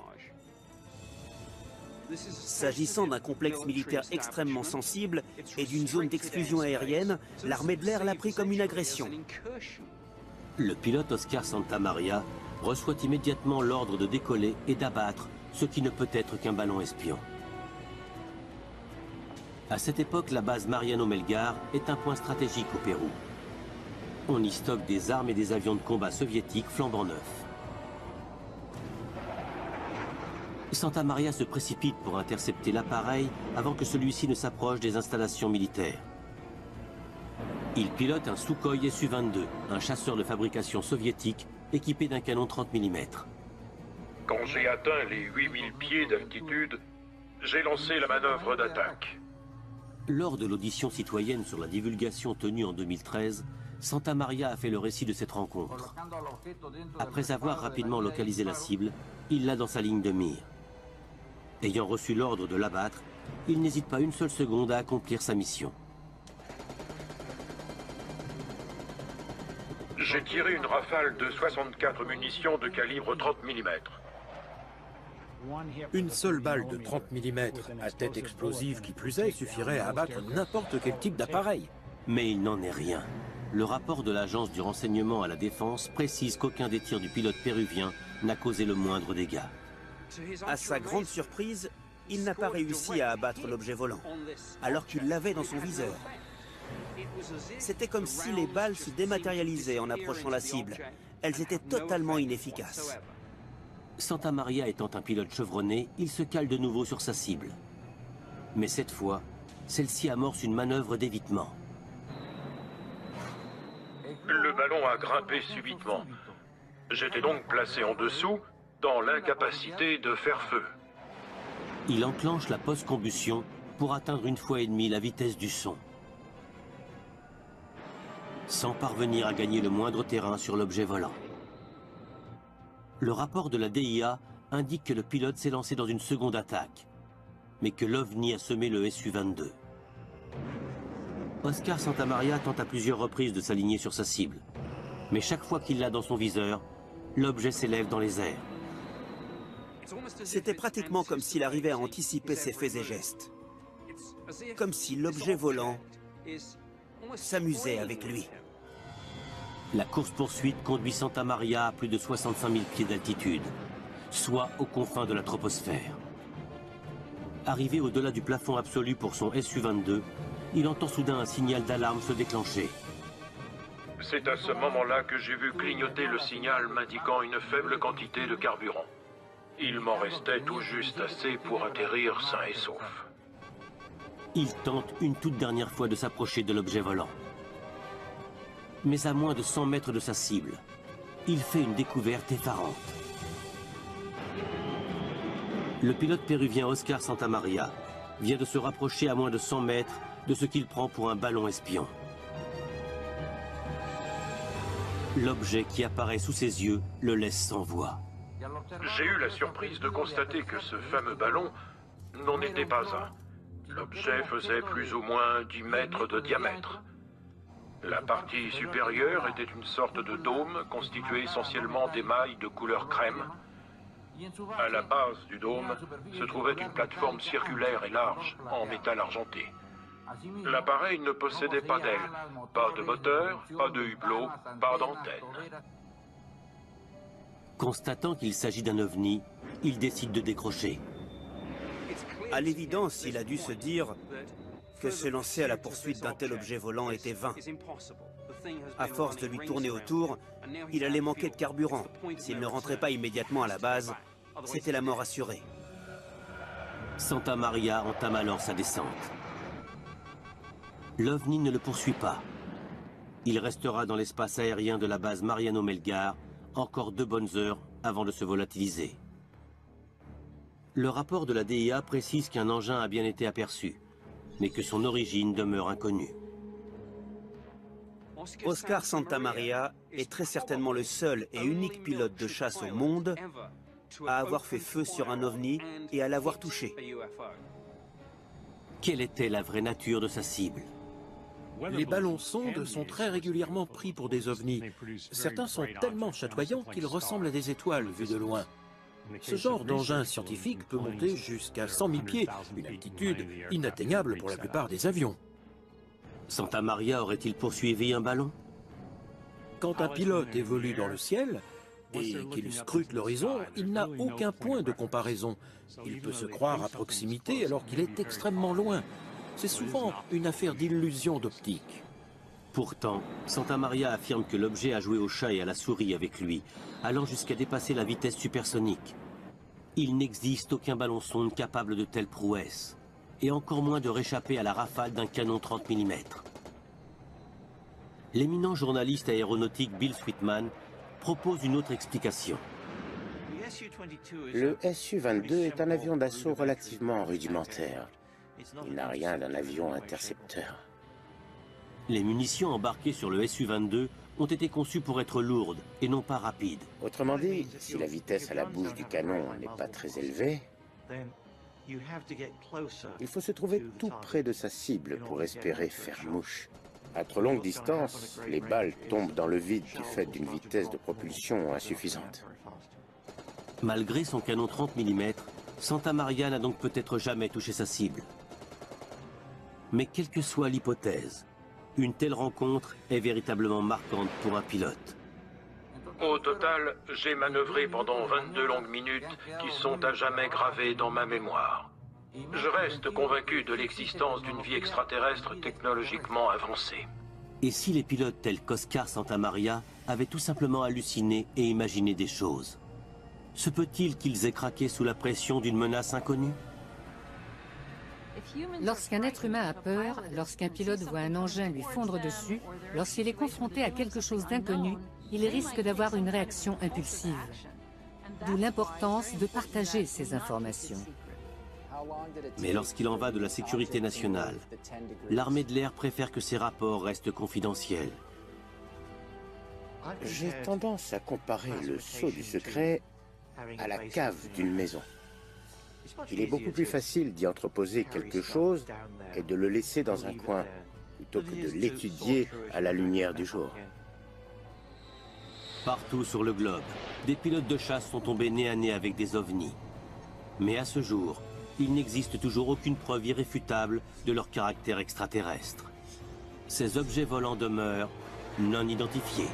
S'agissant d'un complexe militaire extrêmement sensible et d'une zone d'exclusion aérienne, l'armée de l'air l'a pris comme une agression. Le pilote Oscar Santamaria reçoit immédiatement l'ordre de décoller et d'abattre ce qui ne peut être qu'un ballon espion. À cette époque, la base Mariano Melgar est un point stratégique au Pérou. On y stocke des armes et des avions de combat soviétiques flambant neufs. Santamaria se précipite pour intercepter l'appareil avant que celui-ci ne s'approche des installations militaires. Il pilote un Sukhoi Su-22, un chasseur de fabrication soviétique équipé d'un canon 30 mm. Quand j'ai atteint les 8000 pieds d'altitude, j'ai lancé la manœuvre d'attaque. Lors de l'audition citoyenne sur la divulgation tenue en 2013, Santamaria a fait le récit de cette rencontre. Après avoir rapidement localisé la cible, il l'a dans sa ligne de mire. Ayant reçu l'ordre de l'abattre, il n'hésite pas une seule seconde à accomplir sa mission. J'ai tiré une rafale de 64 munitions de calibre 30 mm. Une seule balle de 30 mm à tête explosive qui plus est suffirait à abattre n'importe quel type d'appareil. Mais il n'en est rien. Le rapport de l'agence du renseignement à la défense précise qu'aucun des tirs du pilote péruvien n'a causé le moindre dégât. À sa grande surprise, il n'a pas réussi à abattre l'objet volant, alors qu'il l'avait dans son viseur. C'était comme si les balles se dématérialisaient en approchant la cible. Elles étaient totalement inefficaces. Santamaria étant un pilote chevronné, il se cale de nouveau sur sa cible. Mais cette fois, celle-ci amorce une manœuvre d'évitement. Le ballon a grimpé subitement. J'étais donc placé en dessous, dans l'incapacité de faire feu. Il enclenche la post-combustion pour atteindre 1,5 fois la vitesse du son, sans parvenir à gagner le moindre terrain sur l'objet volant. Le rapport de la DIA indique que le pilote s'est lancé dans une seconde attaque, mais que l'OVNI a semé le Su-22. Oscar Santamaria tente à plusieurs reprises de s'aligner sur sa cible, mais chaque fois qu'il l'a dans son viseur, l'objet s'élève dans les airs. C'était pratiquement comme s'il arrivait à anticiper ses faits et gestes. Comme si l'objet volant s'amusait avec lui. La course-poursuite conduit Santamaria à plus de 65 000 pieds d'altitude, soit aux confins de la troposphère. Arrivé au-delà du plafond absolu pour son Su-22, il entend soudain un signal d'alarme se déclencher. C'est à ce moment-là que j'ai vu clignoter le signal m'indiquant une faible quantité de carburant. Il m'en restait tout juste assez pour atterrir sain et sauf. Il tente une toute dernière fois de s'approcher de l'objet volant. Mais à moins de 100 mètres de sa cible, il fait une découverte effarante. Le pilote péruvien Oscar Santamaria vient de se rapprocher à moins de 100 mètres de ce qu'il prend pour un ballon espion. L'objet qui apparaît sous ses yeux le laisse sans voix. J'ai eu la surprise de constater que ce fameux ballon n'en était pas un. L'objet faisait plus ou moins 10 mètres de diamètre. La partie supérieure était une sorte de dôme constitué essentiellement d'émail de couleur crème. À la base du dôme se trouvait une plateforme circulaire et large en métal argenté. L'appareil ne possédait pas d'aile, pas de moteur, pas de hublot, pas d'antenne. Constatant qu'il s'agit d'un ovni, il décide de décrocher. À l'évidence, il a dû se dire que se lancer à la poursuite d'un tel objet volant était vain. À force de lui tourner autour, il allait manquer de carburant. S'il ne rentrait pas immédiatement à la base, c'était la mort assurée. Santamaria entame alors sa descente. L'OVNI ne le poursuit pas. Il restera dans l'espace aérien de la base Mariano Melgar encore 2 bonnes heures avant de se volatiliser. Le rapport de la DIA précise qu'un engin a bien été aperçu, mais que son origine demeure inconnue. Oscar Santamaria est très certainement le seul et unique pilote de chasse au monde à avoir fait feu sur un ovni et à l'avoir touché. Quelle était la vraie nature de sa cible? Les ballons sondes sont très régulièrement pris pour des ovnis. Certains sont tellement chatoyants qu'ils ressemblent à des étoiles vues de loin. Ce genre d'engin scientifique peut monter jusqu'à 100 000 pieds, une altitude inatteignable pour la plupart des avions. Santamaria aurait-il poursuivi un ballon? Quand un pilote évolue dans le ciel et qu'il scrute l'horizon, il n'a aucun point de comparaison. Il peut se croire à proximité alors qu'il est extrêmement loin. C'est souvent une affaire d'illusion d'optique. Pourtant, Santamaria affirme que l'objet a joué au chat et à la souris avec lui, allant jusqu'à dépasser la vitesse supersonique. Il n'existe aucun ballon sonde capable de telle prouesse, et encore moins de réchapper à la rafale d'un canon 30 mm. L'éminent journaliste aéronautique Bill Sweetman propose une autre explication. Le Su-22 est un avion d'assaut relativement rudimentaire. Il n'a rien d'un avion intercepteur. Les munitions embarquées sur le Su-22 ont été conçues pour être lourdes et non pas rapides. Autrement dit, si la vitesse à la bouche du canon n'est pas très élevée, il faut se trouver tout près de sa cible pour espérer faire mouche. À trop longue distance, les balles tombent dans le vide du fait d'une vitesse de propulsion insuffisante. Malgré son canon 30 mm, Santamaria n'a donc peut-être jamais touché sa cible. Mais quelle que soit l'hypothèse, une telle rencontre est véritablement marquante pour un pilote. Au total, j'ai manœuvré pendant 22 longues minutes qui sont à jamais gravées dans ma mémoire. Je reste convaincu de l'existence d'une vie extraterrestre technologiquement avancée. Et si les pilotes tels qu'Oscar Santamaria avaient tout simplement halluciné et imaginé des choses? Se peut-il qu'ils aient craqué sous la pression d'une menace inconnue? Lorsqu'un être humain a peur, lorsqu'un pilote voit un engin lui fondre dessus, lorsqu'il est confronté à quelque chose d'inconnu, il risque d'avoir une réaction impulsive. D'où l'importance de partager ces informations. Mais lorsqu'il en va de la sécurité nationale, l'armée de l'air préfère que ces rapports restent confidentiels. J'ai tendance à comparer le sceau du secret à la cave d'une maison. Il est beaucoup plus facile d'y entreposer quelque chose et de le laisser dans un coin, plutôt que de l'étudier à la lumière du jour. Partout sur le globe, des pilotes de chasse sont tombés nez à nez avec des ovnis. Mais à ce jour, il n'existe toujours aucune preuve irréfutable de leur caractère extraterrestre. Ces objets volants demeurent non identifiés.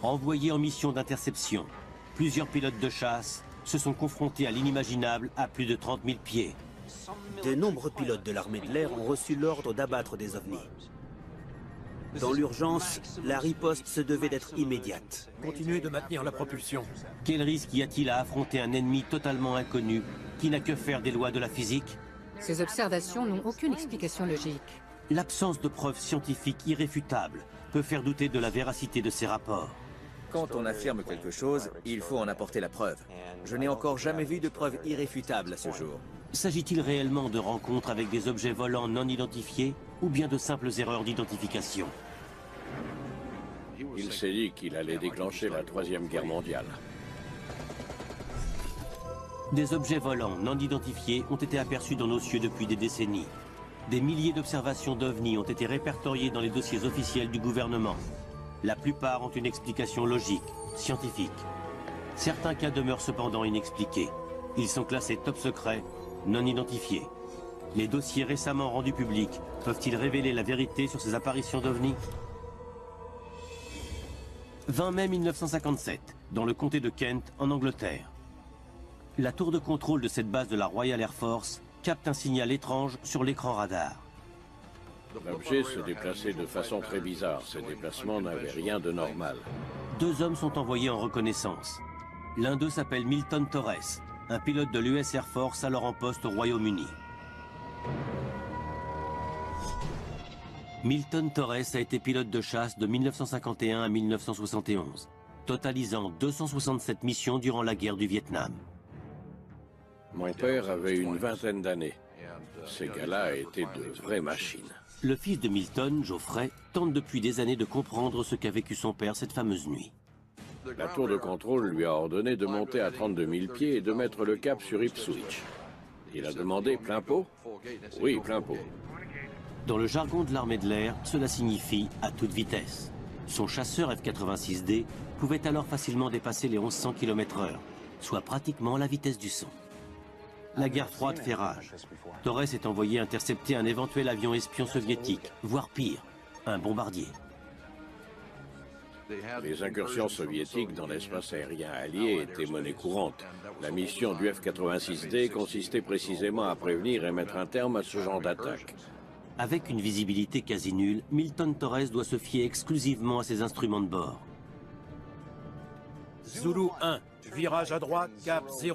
Envoyés en mission d'interception, plusieurs pilotes de chasse se sont confrontés à l'inimaginable à plus de 30 000 pieds. De nombreux pilotes de l'armée de l'air ont reçu l'ordre d'abattre des ovnis. Dans l'urgence, la riposte se devait d'être immédiate. Continuez de maintenir la propulsion. Quel risque y a-t-il à affronter un ennemi totalement inconnu qui n'a que faire des lois de la physique? Ces observations n'ont aucune explication logique. L'absence de preuves scientifiques irréfutables peut faire douter de la véracité de ces rapports. Quand on affirme quelque chose, il faut en apporter la preuve. Je n'ai encore jamais vu de preuve irréfutable à ce jour. S'agit-il réellement de rencontres avec des objets volants non identifiés ou bien de simples erreurs d'identification? Il s'est dit qu'il allait déclencher la Troisième Guerre mondiale. Des objets volants non identifiés ont été aperçus dans nos cieux depuis des décennies. Des milliers d'observations d'OVNI ont été répertoriées dans les dossiers officiels du gouvernement. La plupart ont une explication logique, scientifique. Certains cas demeurent cependant inexpliqués. Ils sont classés top secret, non identifiés. Les dossiers récemment rendus publics peuvent-ils révéler la vérité sur ces apparitions d'OVNI? 20 mai 1957, dans le comté de Kent, en Angleterre. La tour de contrôle de cette base de la Royal Air Force capte un signal étrange sur l'écran radar. L'objet se déplaçait de façon très bizarre. Ces déplacements n'avaient rien de normal. 2 hommes sont envoyés en reconnaissance. L'un d'eux s'appelle Milton Torres, un pilote de l'US Air Force alors en poste au Royaume-Uni. Milton Torres a été pilote de chasse de 1951 à 1971, totalisant 267 missions durant la guerre du Vietnam. Mon père avait une vingtaine d'années. Ces gars-là étaient de vraies machines. Le fils de Milton, Geoffrey, tente depuis des années de comprendre ce qu'a vécu son père cette fameuse nuit. La tour de contrôle lui a ordonné de monter à 32 000 pieds et de mettre le cap sur Ipswich. Il a demandé plein pot? Oui, plein pot. Dans le jargon de l'armée de l'air, cela signifie à toute vitesse. Son chasseur F-86D pouvait alors facilement dépasser les 1100 km/h, soit pratiquement la vitesse du son. La guerre froide fait rage. Torres est envoyé intercepter un éventuel avion espion soviétique, voire pire, un bombardier. Les incursions soviétiques dans l'espace aérien allié étaient monnaie courante. La mission du F-86D consistait précisément à prévenir et mettre un terme à ce genre d'attaque. Avec une visibilité quasi nulle, Milton Torres doit se fier exclusivement à ses instruments de bord. Zulu 1, virage à droite, cap 010.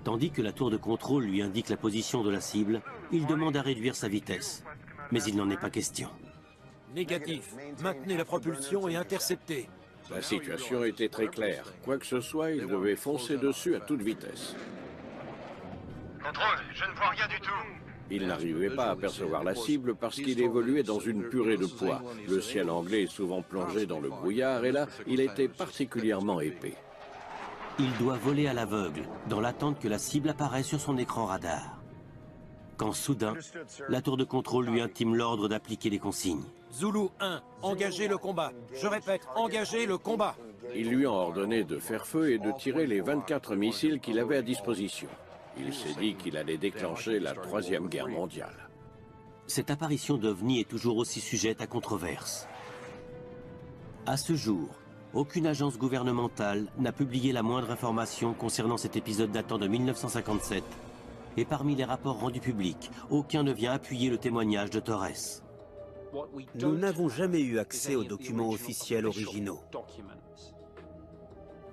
Tandis que la tour de contrôle lui indique la position de la cible, il demande à réduire sa vitesse. Mais il n'en est pas question. Négatif. Maintenez la propulsion et interceptez. La situation était très claire. Quoi que ce soit, il devait foncer dessus à toute vitesse. Contrôle, je ne vois rien du tout. Il n'arrivait pas à percevoir la cible parce qu'il évoluait dans une purée de poids. Le ciel anglais est souvent plongé dans le brouillard et là, il était particulièrement épais. Il doit voler à l'aveugle, dans l'attente que la cible apparaisse sur son écran radar. Quand soudain, la tour de contrôle lui intime l'ordre d'appliquer les consignes. Zulu 1, engagez le combat. Je répète, engagez le combat. Ils lui ont ordonné de faire feu et de tirer les 24 missiles qu'il avait à disposition. Il s'est dit qu'il allait déclencher la Troisième Guerre mondiale. Cette apparition d'OVNI est toujours aussi sujette à controverse. À ce jour, aucune agence gouvernementale n'a publié la moindre information concernant cet épisode datant de 1957. Et parmi les rapports rendus publics, aucun ne vient appuyer le témoignage de Torres. Nous n'avons jamais eu accès aux documents officiels originaux.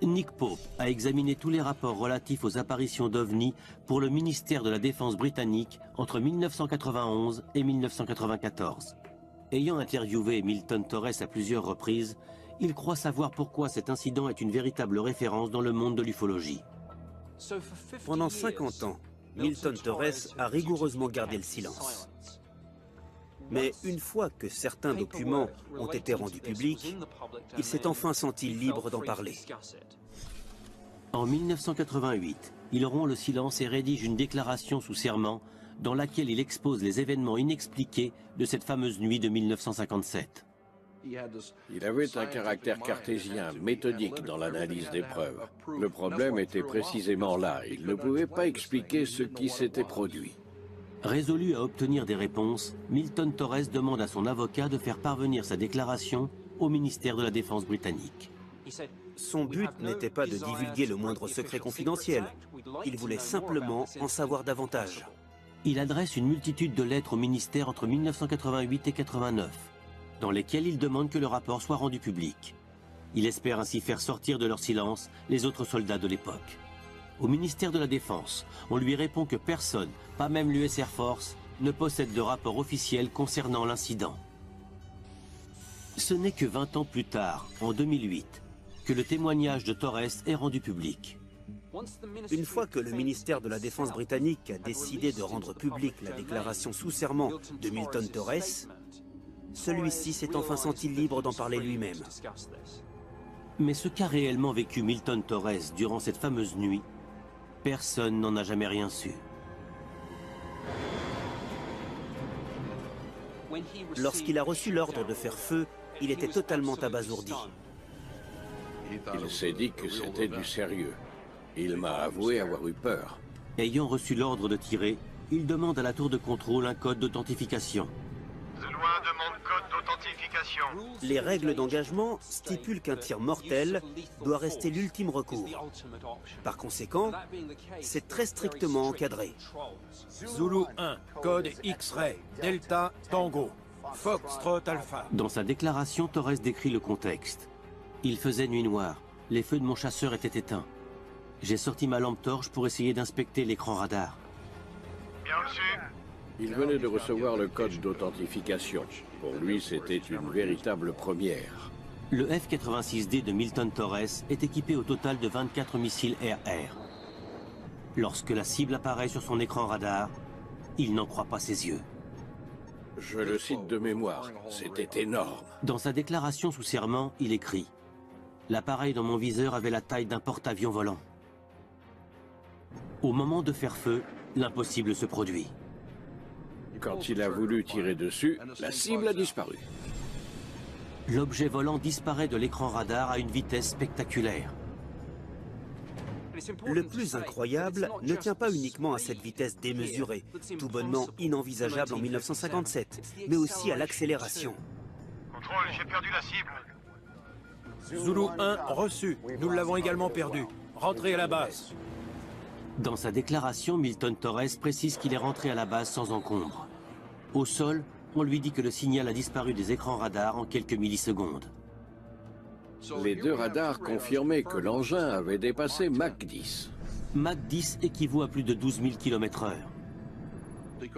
Nick Pope a examiné tous les rapports relatifs aux apparitions d'OVNI pour le ministère de la Défense britannique entre 1991 et 1994. Ayant interviewé Milton Torres à plusieurs reprises, il croit savoir pourquoi cet incident est une véritable référence dans le monde de l'ufologie. Pendant 50 ans, Milton Torres a rigoureusement gardé le silence. Mais une fois que certains documents ont été rendus publics, il s'est enfin senti libre d'en parler. En 1988, il rompt le silence et rédige une déclaration sous serment dans laquelle il expose les événements inexpliqués de cette fameuse nuit de 1957. Il avait un caractère cartésien, méthodique dans l'analyse des preuves. Le problème était précisément là. Il ne pouvait pas expliquer ce qui s'était produit. Résolu à obtenir des réponses, Milton Torres demande à son avocat de faire parvenir sa déclaration au ministère de la Défense britannique. Son but n'était pas de divulguer le moindre secret confidentiel. Il voulait simplement en savoir davantage. Il adresse une multitude de lettres au ministère entre 1988 et 89, dans lesquelles il demande que le rapport soit rendu public. Il espère ainsi faire sortir de leur silence les autres soldats de l'époque. Au ministère de la Défense, on lui répond que personne, pas même l'US Air Force, ne possède de rapport officiel concernant l'incident. Ce n'est que 20 ans plus tard, en 2008, que le témoignage de Torres est rendu public. Une fois que le ministère de la Défense britannique a décidé de rendre publique la déclaration sous serment de Milton Torres, celui-ci s'est enfin senti libre d'en parler lui-même. Mais ce qu'a réellement vécu Milton Torres durant cette fameuse nuit, personne n'en a jamais rien su. Lorsqu'il a reçu l'ordre de faire feu, il était totalement abasourdi. Il s'est dit que c'était du sérieux. Il m'a avoué avoir eu peur. Ayant reçu l'ordre de tirer, il demande à la tour de contrôle un code d'authentification. Zulu 1 demande code d'authentification. situation. Les règles d'engagement stipulent qu'un tir mortel doit rester l'ultime recours. Par conséquent, c'est très strictement encadré. Zulu 1, code X-Ray, Delta, Tango, Foxtrot Alpha. Dans sa déclaration, Torres décrit le contexte. Il faisait nuit noire. Les feux de mon chasseur étaient éteints. J'ai sorti ma lampe torche pour essayer d'inspecter l'écran radar. Bien reçu. Il venait de recevoir le code d'authentification. Pour lui, c'était une véritable première. Le F-86D de Milton Torres est équipé au total de 24 missiles air-air. Lorsque la cible apparaît sur son écran radar, il n'en croit pas ses yeux. Je le cite de mémoire, c'était énorme. Dans sa déclaration sous serment, il écrit « L'appareil dans mon viseur avait la taille d'un porte-avions volant. » Au moment de faire feu, l'impossible se produit. Quand il a voulu tirer dessus, la cible a disparu. L'objet volant disparaît de l'écran radar à une vitesse spectaculaire. Le plus incroyable ne tient pas uniquement à cette vitesse démesurée, tout bonnement inenvisageable en 1957, mais aussi à l'accélération. Contrôle, j'ai perdu la cible. Zulu 1, reçu. Nous l'avons également perdu. Rentrez à la base. Dans sa déclaration, Milton Torres précise qu'il est rentré à la base sans encombre. Au sol, on lui dit que le signal a disparu des écrans radars en quelques millisecondes. Les deux radars confirmaient que l'engin avait dépassé Mach 10. Mach 10 équivaut à plus de 12 000 km/h.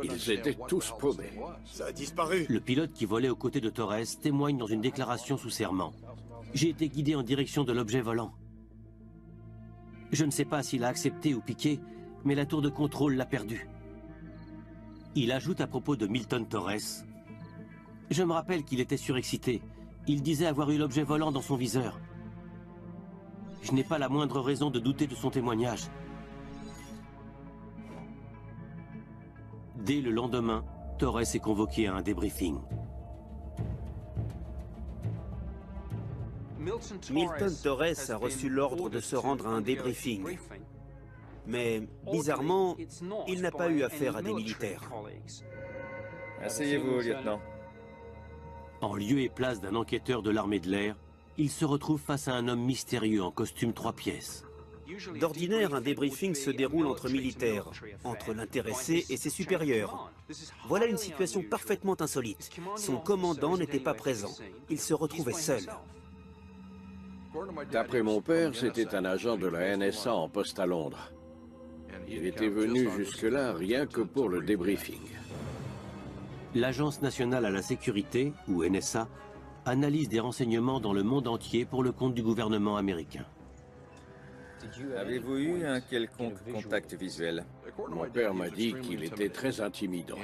Ils étaient tous paumés. Ça a disparu. Le pilote qui volait aux côtés de Torres témoigne dans une déclaration sous serment. « J'ai été guidé en direction de l'objet volant. Je ne sais pas s'il a accepté ou piqué, mais la tour de contrôle l'a perdu. » Il ajoute à propos de Milton Torres, « Je me rappelle qu'il était surexcité. Il disait avoir eu l'objet volant dans son viseur. Je n'ai pas la moindre raison de douter de son témoignage. » Dès le lendemain, Torres est convoqué à un débriefing. Milton Torres a reçu l'ordre de se rendre à un débriefing. Mais, bizarrement, il n'a pas eu affaire à des militaires. Asseyez-vous, lieutenant. En lieu et place d'un enquêteur de l'armée de l'air, il se retrouve face à un homme mystérieux en costume 3 pièces. D'ordinaire, un débriefing se déroule entre militaires, entre l'intéressé et ses supérieurs. Voilà une situation parfaitement insolite. Son commandant n'était pas présent. Il se retrouvait seul. D'après mon père, c'était un agent de la NSA en poste à Londres. Il était venu jusque-là rien que pour le débriefing. L'Agence nationale à la sécurité, ou NSA, analyse des renseignements dans le monde entier pour le compte du gouvernement américain. Avez-vous eu un quelconque contact visuel? Mon père m'a dit qu'il était très intimidant.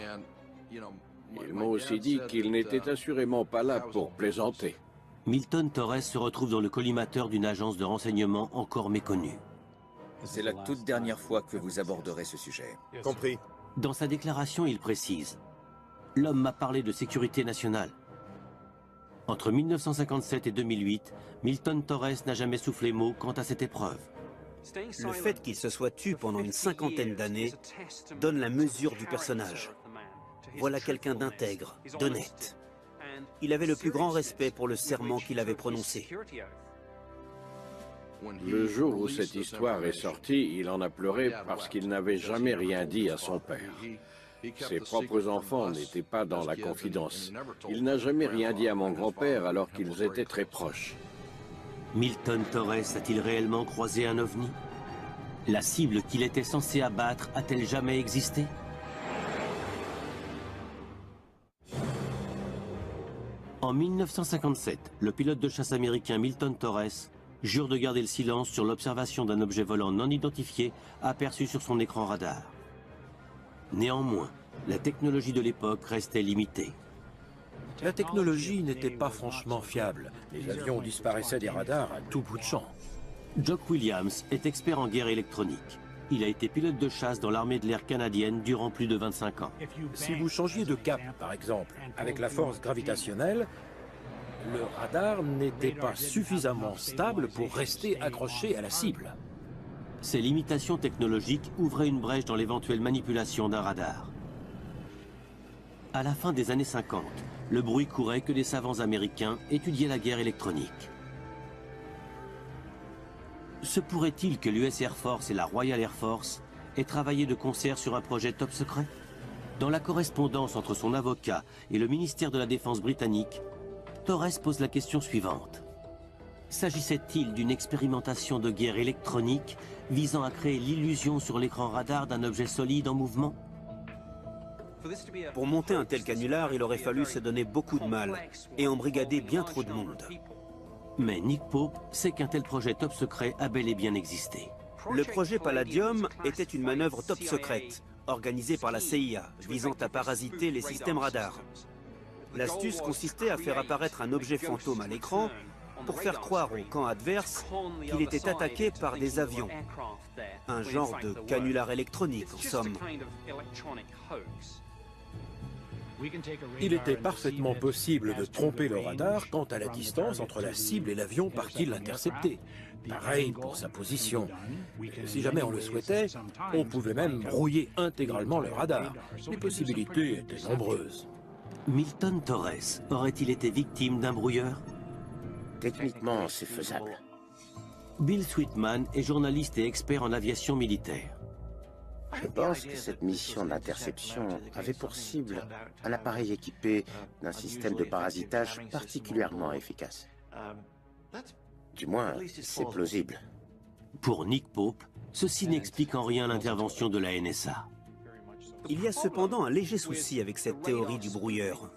Il m'a aussi dit qu'il n'était assurément pas là pour plaisanter. Milton Torres se retrouve dans le collimateur d'une agence de renseignement encore méconnue. C'est la toute dernière fois que vous aborderez ce sujet. Compris. Dans sa déclaration, il précise « L'homme m'a parlé de sécurité nationale. » Entre 1957 et 2008, Milton Torres n'a jamais soufflé mot quant à cette épreuve. Le fait qu'il se soit tu pendant une cinquantaine d'années donne la mesure du personnage. Voilà quelqu'un d'intègre, d'honnête. Il avait le plus grand respect pour le serment qu'il avait prononcé. Le jour où cette histoire est sortie, il en a pleuré parce qu'il n'avait jamais rien dit à son père. Ses propres enfants n'étaient pas dans la confidence. Il n'a jamais rien dit à mon grand-père alors qu'ils étaient très proches. Milton Torres a-t-il réellement croisé un ovni? La cible qu'il était censé abattre a-t-elle jamais existé? En 1957, le pilote de chasse américain Milton Torres jure de garder le silence sur l'observation d'un objet volant non identifié aperçu sur son écran radar. Néanmoins, la technologie de l'époque restait limitée. La technologie n'était pas franchement fiable. Les avions disparaissaient des radars à tout bout de champ. Jock Williams est expert en guerre électronique. Il a été pilote de chasse dans l'armée de l'air canadienne durant plus de 25 ans. Si vous changiez de cap, par exemple, avec la force gravitationnelle, le radar n'était pas suffisamment stable pour rester accroché à la cible. Ces limitations technologiques ouvraient une brèche dans l'éventuelle manipulation d'un radar. À la fin des années 50, le bruit courait que des savants américains étudiaient la guerre électronique. Se pourrait-il que l'US Air Force et la Royal Air Force aient travaillé de concert sur un projet top secret? Dans la correspondance entre son avocat et le ministère de la Défense britannique, Torres pose la question suivante. S'agissait-il d'une expérimentation de guerre électronique visant à créer l'illusion sur l'écran radar d'un objet solide en mouvement? Pour monter un tel canular, il aurait fallu se donner beaucoup de mal et embrigader bien trop de monde. Mais Nick Pope sait qu'un tel projet top secret a bel et bien existé. Le projet Palladium était une manœuvre top secrète, organisée par la CIA, visant à parasiter les systèmes radars. L'astuce consistait à faire apparaître un objet fantôme à l'écran pour faire croire au camp adverse qu'il était attaqué par des avions. Un genre de canular électronique, en somme. Il était parfaitement possible de tromper le radar quant à la distance entre la cible et l'avion par qui l'interceptait. Pareil pour sa position. Si jamais on le souhaitait, on pouvait même brouiller intégralement le radar. Les possibilités étaient nombreuses. Milton Torres aurait-il été victime d'un brouilleur? Techniquement, c'est faisable. Bill Sweetman est journaliste et expert en aviation militaire. Je pense que cette mission d'interception avait pour cible un appareil équipé d'un système de parasitage particulièrement efficace. Du moins, c'est plausible. Pour Nick Pope, ceci n'explique en rien l'intervention de la NSA. Il y a cependant un léger souci avec cette théorie du brouilleur.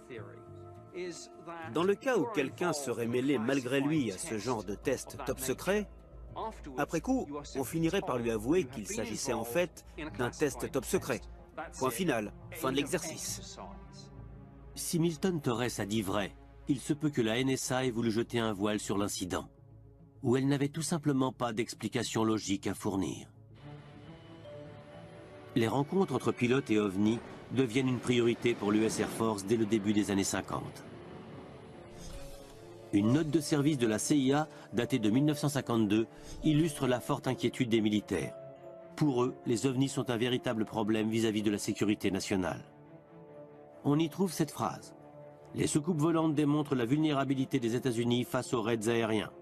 Dans le cas où quelqu'un serait mêlé malgré lui à ce genre de test top secret, après coup, on finirait par lui avouer qu'il s'agissait en fait d'un test top secret. Point final, fin de l'exercice. Si Milton Torres a dit vrai, il se peut que la NSA ait voulu jeter un voile sur l'incident, où elle n'avait tout simplement pas d'explication logique à fournir. Les rencontres entre pilotes et ovnis deviennent une priorité pour l'US Air Force dès le début des années 50. Une note de service de la CIA, datée de 1952, illustre la forte inquiétude des militaires. Pour eux, les ovnis sont un véritable problème vis-à-vis de la sécurité nationale. On y trouve cette phrase. Les soucoupes volantes démontrent la vulnérabilité des États-Unis face aux raids aériens.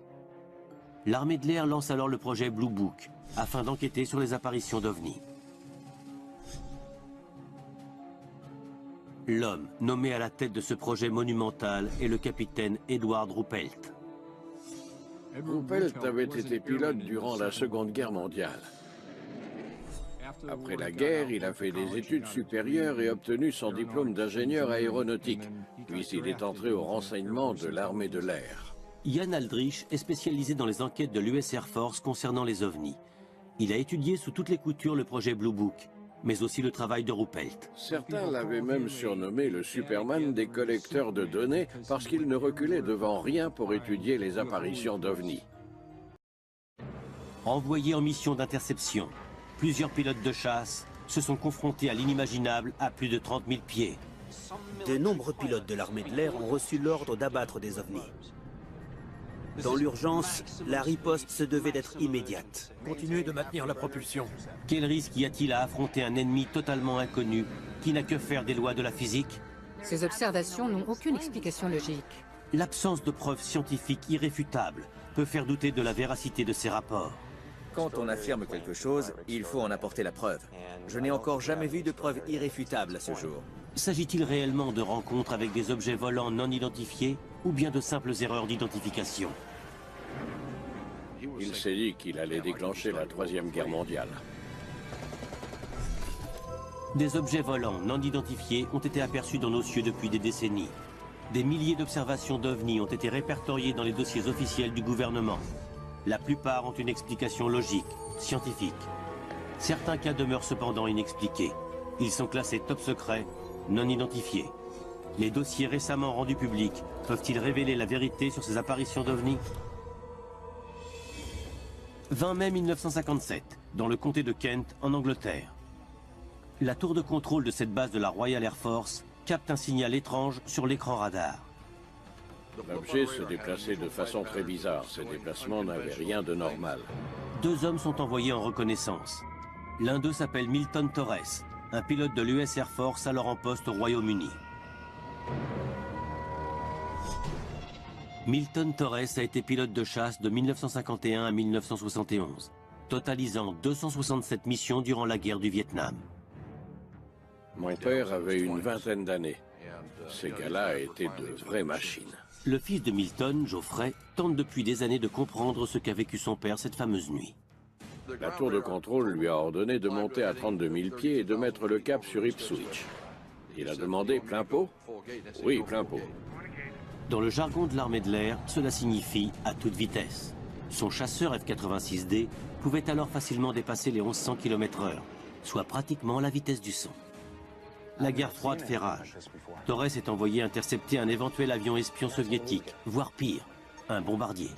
L'armée de l'air lance alors le projet Blue Book, afin d'enquêter sur les apparitions d'ovnis. L'homme nommé à la tête de ce projet monumental est le capitaine Edward Ruppelt. Ruppelt avait été pilote durant la Seconde Guerre mondiale. Après la guerre, il a fait des études supérieures et obtenu son diplôme d'ingénieur aéronautique. Puis il est entré au renseignement de l'armée de l'air. Ian Aldrich est spécialisé dans les enquêtes de l'US Air Force concernant les ovnis. Il a étudié sous toutes les coutures le projet Blue Book, mais aussi le travail de Ruppelt. Certains l'avaient même surnommé le Superman des collecteurs de données parce qu'il ne reculait devant rien pour étudier les apparitions d'ovnis. Envoyés en mission d'interception, plusieurs pilotes de chasse se sont confrontés à l'inimaginable à plus de 30 000 pieds. De nombreux pilotes de l'armée de l'air ont reçu l'ordre d'abattre des ovnis. Dans l'urgence, la riposte se devait d'être immédiate. Continuez de maintenir la propulsion. Quel risque y a-t-il à affronter un ennemi totalement inconnu qui n'a que faire des lois de la physique? Ces observations n'ont aucune explication logique. L'absence de preuves scientifiques irréfutables peut faire douter de la véracité de ces rapports. Quand on affirme quelque chose, il faut en apporter la preuve. Je n'ai encore jamais vu de preuve irréfutable à ce jour. S'agit-il réellement de rencontres avec des objets volants non identifiés ou bien de simples erreurs d'identification? Il s'est dit qu'il allait déclencher la Troisième Guerre mondiale. Des objets volants non identifiés ont été aperçus dans nos cieux depuis des décennies. Des milliers d'observations d'ovnis ont été répertoriées dans les dossiers officiels du gouvernement. La plupart ont une explication logique, scientifique. Certains cas demeurent cependant inexpliqués. Ils sont classés top secret, non identifiés. Les dossiers récemment rendus publics peuvent-ils révéler la vérité sur ces apparitions d'ovnis? 20 mai 1957, dans le comté de Kent, en Angleterre. La tour de contrôle de cette base de la Royal Air Force capte un signal étrange sur l'écran radar. L'objet se déplaçait de façon très bizarre. Ces déplacements n'avaient rien de normal. Deux hommes sont envoyés en reconnaissance. L'un d'eux s'appelle Milton Torres, un pilote de l'US Air Force alors en poste au Royaume-Uni. Milton Torres a été pilote de chasse de 1951 à 1971, totalisant 267 missions durant la guerre du Vietnam. Mon père avait une vingtaine d'années. Ces gars-là étaient de vraies machines. Le fils de Milton, Geoffrey, tente depuis des années de comprendre ce qu'a vécu son père cette fameuse nuit. La tour de contrôle lui a ordonné de monter à 32 000 pieds et de mettre le cap sur Ipswich. Il a demandé plein pot? Oui, plein pot. Dans le jargon de l'armée de l'air, cela signifie à toute vitesse. Son chasseur F-86D pouvait alors facilement dépasser les 1100 km/h, soit pratiquement la vitesse du son. La guerre froide fait rage. Torres est envoyé intercepter un éventuel avion espion soviétique, voire pire, un bombardier.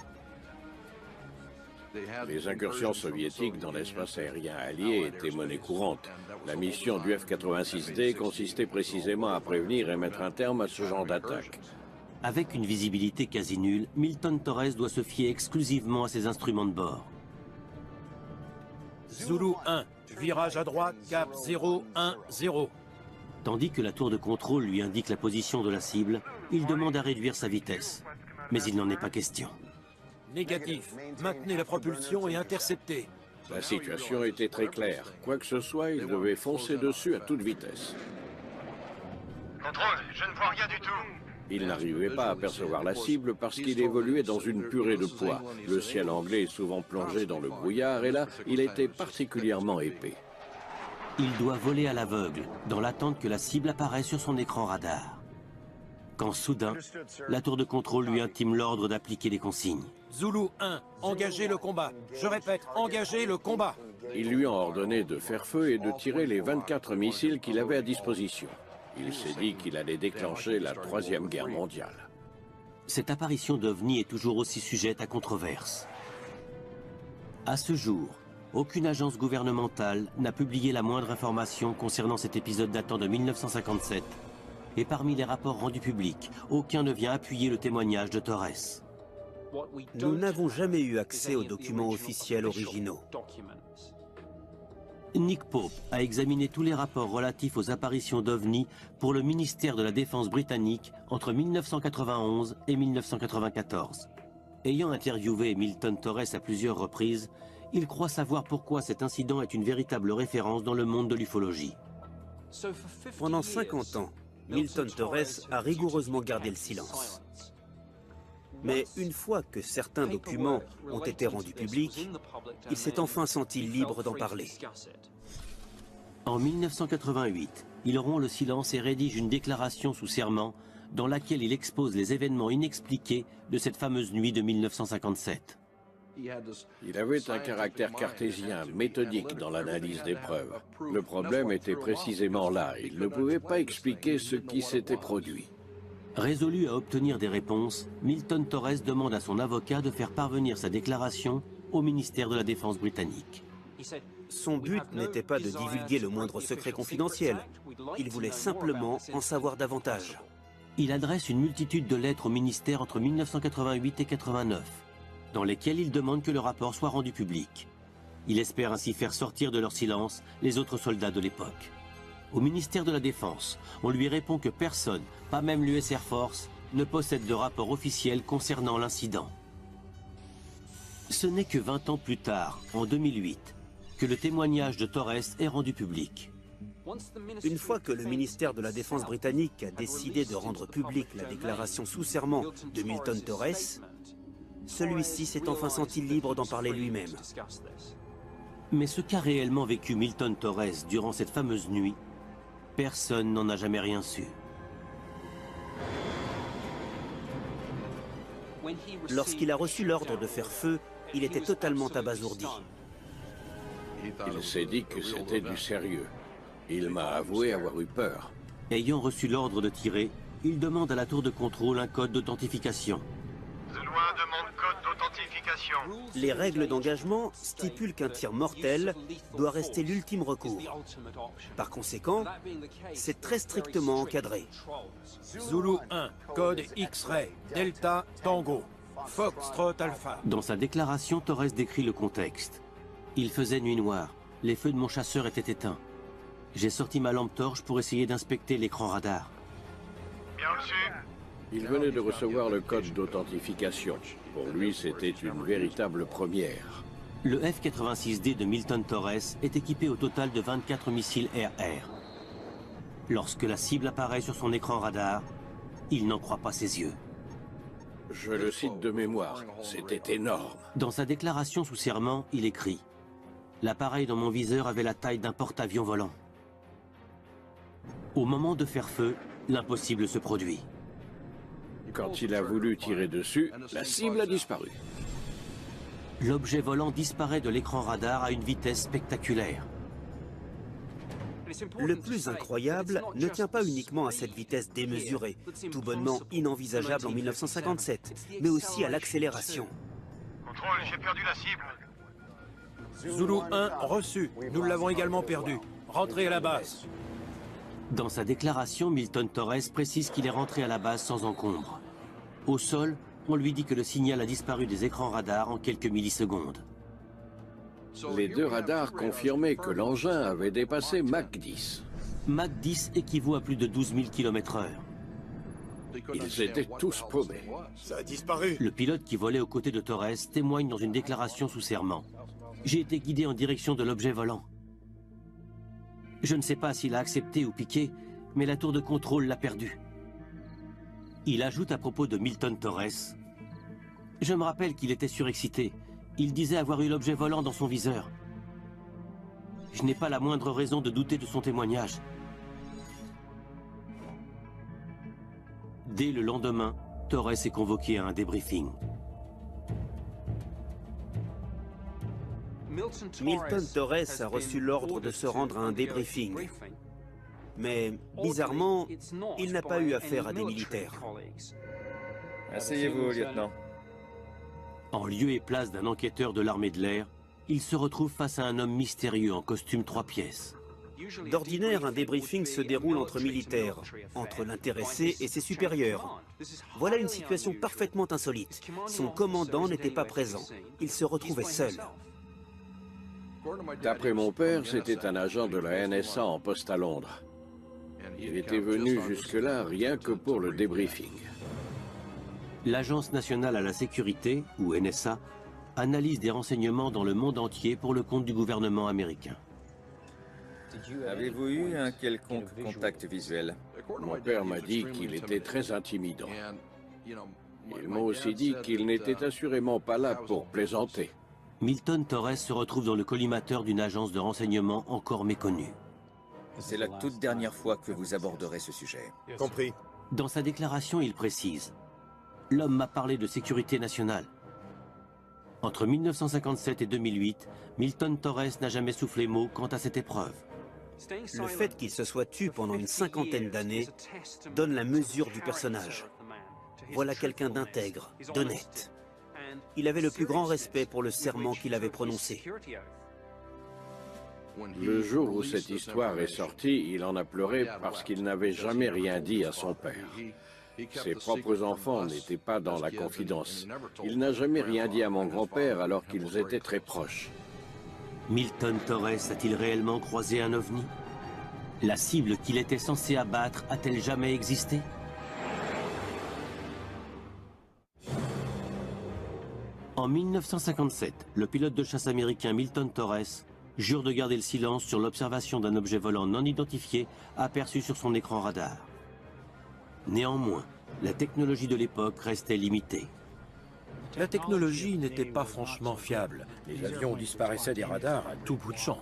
Les incursions soviétiques dans l'espace aérien allié étaient monnaie courante. La mission du F-86D consistait précisément à prévenir et mettre un terme à ce genre d'attaque. Avec une visibilité quasi nulle, Milton Torres doit se fier exclusivement à ses instruments de bord. Zulu 1, virage à droite, cap 010. Tandis que la tour de contrôle lui indique la position de la cible, il demande à réduire sa vitesse. Mais il n'en est pas question. Négatif. Maintenez la propulsion et interceptez. La situation était très claire. Quoi que ce soit, il devait foncer dessus à toute vitesse. Contrôle, je ne vois rien du tout. Il n'arrivait pas à percevoir la cible parce qu'il évoluait dans une purée de poids. Le ciel anglais est souvent plongé dans le brouillard et là, il était particulièrement épais. Il doit voler à l'aveugle, dans l'attente que la cible apparaisse sur son écran radar. Quand soudain, la tour de contrôle lui intime l'ordre d'appliquer les consignes. Zulu 1, engagez le combat. Je répète, engagez le combat. Ils lui ont ordonné de faire feu et de tirer les 24 missiles qu'il avait à disposition. Il s'est dit qu'il allait déclencher la Troisième Guerre mondiale. Cette apparition d'OVNI est toujours aussi sujette à controverse. À ce jour, aucune agence gouvernementale n'a publié la moindre information concernant cet épisode datant de 1957. Et parmi les rapports rendus publics, aucun ne vient appuyer le témoignage de Torres. Nous n'avons jamais eu accès aux documents officiels originaux. Nick Pope a examiné tous les rapports relatifs aux apparitions d'OVNI pour le ministère de la Défense britannique entre 1991 et 1994. Ayant interviewé Milton Torres à plusieurs reprises, il croit savoir pourquoi cet incident est une véritable référence dans le monde de l'ufologie. Pendant 50 ans, Milton Torres a rigoureusement gardé le silence. Mais une fois que certains documents ont été rendus publics, il s'est enfin senti libre d'en parler. En 1988, il rompt le silence et rédige une déclaration sous serment dans laquelle il expose les événements inexpliqués de cette fameuse nuit de 1957. Il avait un caractère cartésien, méthodique dans l'analyse des preuves. Le problème était précisément là. Il ne pouvait pas expliquer ce qui s'était produit. Résolu à obtenir des réponses, Milton Torres demande à son avocat de faire parvenir sa déclaration au ministère de la Défense britannique. Son but n'était pas de divulguer le moindre secret confidentiel. Il voulait simplement en savoir davantage. Il adresse une multitude de lettres au ministère entre 1988 et 1989, dans lesquelles il demande que le rapport soit rendu public. Il espère ainsi faire sortir de leur silence les autres soldats de l'époque. Au ministère de la Défense, on lui répond que personne, pas même l'US Air Force, ne possède de rapport officiel concernant l'incident. Ce n'est que 20 ans plus tard, en 2008, que le témoignage de Torres est rendu public. Une fois que le ministère de la Défense britannique a décidé de rendre publique la déclaration sous serment de Milton Torres, celui-ci s'est enfin senti libre d'en parler lui-même. Mais ce qu'a réellement vécu Milton Torres durant cette fameuse nuit, personne n'en a jamais rien su. Lorsqu'il a reçu l'ordre de faire feu, il était totalement abasourdi. Il s'est dit que c'était du sérieux. Il m'a avoué avoir eu peur. Ayant reçu l'ordre de tirer, il demande à la tour de contrôle un code d'authentification. Zulu 1 demande code d'authentification. Les règles d'engagement stipulent qu'un tir mortel doit rester l'ultime recours. Par conséquent, c'est très strictement encadré. Zulu 1, code X-Ray, Delta, Tango, Foxtrot Alpha. Dans sa déclaration, Torres décrit le contexte. Il faisait nuit noire, les feux de mon chasseur étaient éteints. J'ai sorti ma lampe torche pour essayer d'inspecter l'écran radar. Bien reçu. Il venait de recevoir le code d'authentification. Pour lui, c'était une véritable première. Le F-86D de Milton Torres est équipé au total de 24 missiles air-air. Lorsque la cible apparaît sur son écran radar, il n'en croit pas ses yeux. Je le cite de mémoire, c'était énorme. Dans sa déclaration sous serment, il écrit « L'appareil dans mon viseur avait la taille d'un porte-avions volant. » Au moment de faire feu, l'impossible se produit. Quand il a voulu tirer dessus, la cible a disparu. L'objet volant disparaît de l'écran radar à une vitesse spectaculaire. Le plus incroyable ne tient pas uniquement à cette vitesse démesurée, tout bonnement inenvisageable en 1957, mais aussi à l'accélération. Contrôle, j'ai perdu la cible. Zulu 1, reçu. Nous l'avons également perdu. Rentrez à la base. Dans sa déclaration, Milton Torres précise qu'il est rentré à la base sans encombre. Au sol, on lui dit que le signal a disparu des écrans radars en quelques millisecondes. Les deux radars confirmaient que l'engin avait dépassé Mach 10. Mach 10 équivaut à plus de 12 000 km/h. Ils étaient tous paumés. Ça a disparu. Le pilote qui volait aux côtés de Torres témoigne dans une déclaration sous serment. « J'ai été guidé en direction de l'objet volant. Je ne sais pas s'il a accepté ou piqué, mais la tour de contrôle l'a perdu. » Il ajoute à propos de Milton Torres « Je me rappelle qu'il était surexcité. Il disait avoir eu l'objet volant dans son viseur. Je n'ai pas la moindre raison de douter de son témoignage. » Dès le lendemain, Torres est convoqué à un débriefing. Milton Torres a reçu l'ordre de se rendre à un débriefing. Mais, bizarrement, il n'a pas eu affaire à des militaires. Asseyez-vous, lieutenant. En lieu et place d'un enquêteur de l'armée de l'air, il se retrouve face à un homme mystérieux en costume 3 pièces. D'ordinaire, un débriefing se déroule entre militaires, entre l'intéressé et ses supérieurs. Voilà une situation parfaitement insolite. Son commandant n'était pas présent. Il se retrouvait seul. D'après mon père, c'était un agent de la NSA en poste à Londres. Il était venu jusque-là rien que pour le débriefing. L'Agence nationale à la sécurité, ou NSA, analyse des renseignements dans le monde entier pour le compte du gouvernement américain. Avez-vous eu un quelconque contact visuel? Mon père m'a dit qu'il était très intimidant. Il m'a aussi dit qu'il n'était assurément pas là pour plaisanter. Milton Torres se retrouve dans le collimateur d'une agence de renseignement encore méconnue. C'est la toute dernière fois que vous aborderez ce sujet. Compris. Dans sa déclaration, il précise « L'homme m'a parlé de sécurité nationale. » Entre 1957 et 2008, Milton Torres n'a jamais soufflé mot quant à cette épreuve. Le fait qu'il se soit tu pendant une cinquantaine d'années donne la mesure du personnage. Voilà quelqu'un d'intègre, d'honnête. Il avait le plus grand respect pour le serment qu'il avait prononcé. Le jour où cette histoire est sortie, il en a pleuré parce qu'il n'avait jamais rien dit à son père. Ses propres enfants n'étaient pas dans la confidence. Il n'a jamais rien dit à mon grand-père alors qu'ils étaient très proches. Milton Torres a-t-il réellement croisé un ovni? La cible qu'il était censé abattre a-t-elle jamais existé? En 1957, le pilote de chasse américain Milton Torres jure de garder le silence sur l'observation d'un objet volant non identifié aperçu sur son écran radar. Néanmoins, la technologie de l'époque restait limitée. La technologie n'était pas franchement fiable. Les avions disparaissaient des radars à tout bout de champ.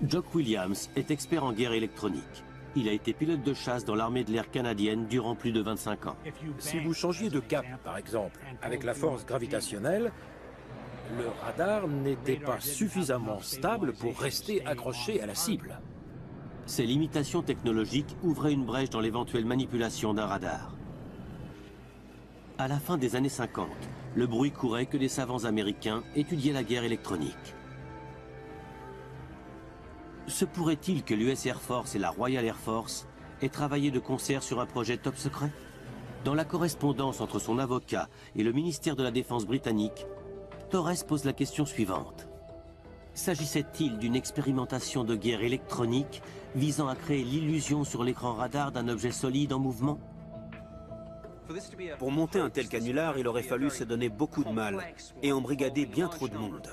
Jock Williams est expert en guerre électronique. Il a été pilote de chasse dans l'armée de l'air canadienne durant plus de 25 ans. Si vous changiez de cap, par exemple, avec la force gravitationnelle, le radar n'était pas suffisamment stable pour rester accroché à la cible. Ces limitations technologiques ouvraient une brèche dans l'éventuelle manipulation d'un radar. À la fin des années 50, le bruit courait que des savants américains étudiaient la guerre électronique. Se pourrait-il que l'US Air Force et la Royal Air Force aient travaillé de concert sur un projet top secret? Dans la correspondance entre son avocat et le ministère de la Défense britannique, Torres pose la question suivante. S'agissait-il d'une expérimentation de guerre électronique visant à créer l'illusion sur l'écran radar d'un objet solide en mouvement? Pour monter un tel canular, il aurait fallu se donner beaucoup de mal et embrigader bien trop de monde.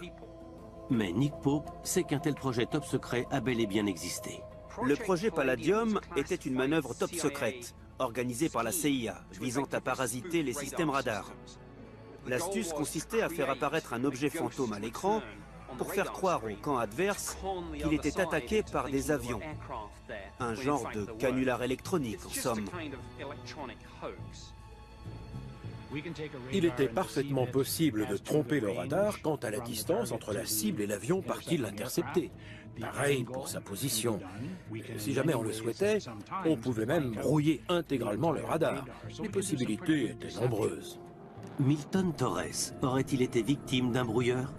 Mais Nick Pope sait qu'un tel projet top secret a bel et bien existé. Le projet Palladium était une manœuvre top secrète, organisée par la CIA, visant à parasiter les systèmes radars. L'astuce consistait à faire apparaître un objet fantôme à l'écran pour faire croire au camp adverse qu'il était attaqué par des avions. Un genre de canular électronique, en somme. Il était parfaitement possible de tromper le radar quant à la distance entre la cible et l'avion parti l'intercepter. Pareil pour sa position. Si jamais on le souhaitait, on pouvait même brouiller intégralement le radar. Les possibilités étaient nombreuses. Milton Torres aurait-il été victime d'un brouilleur?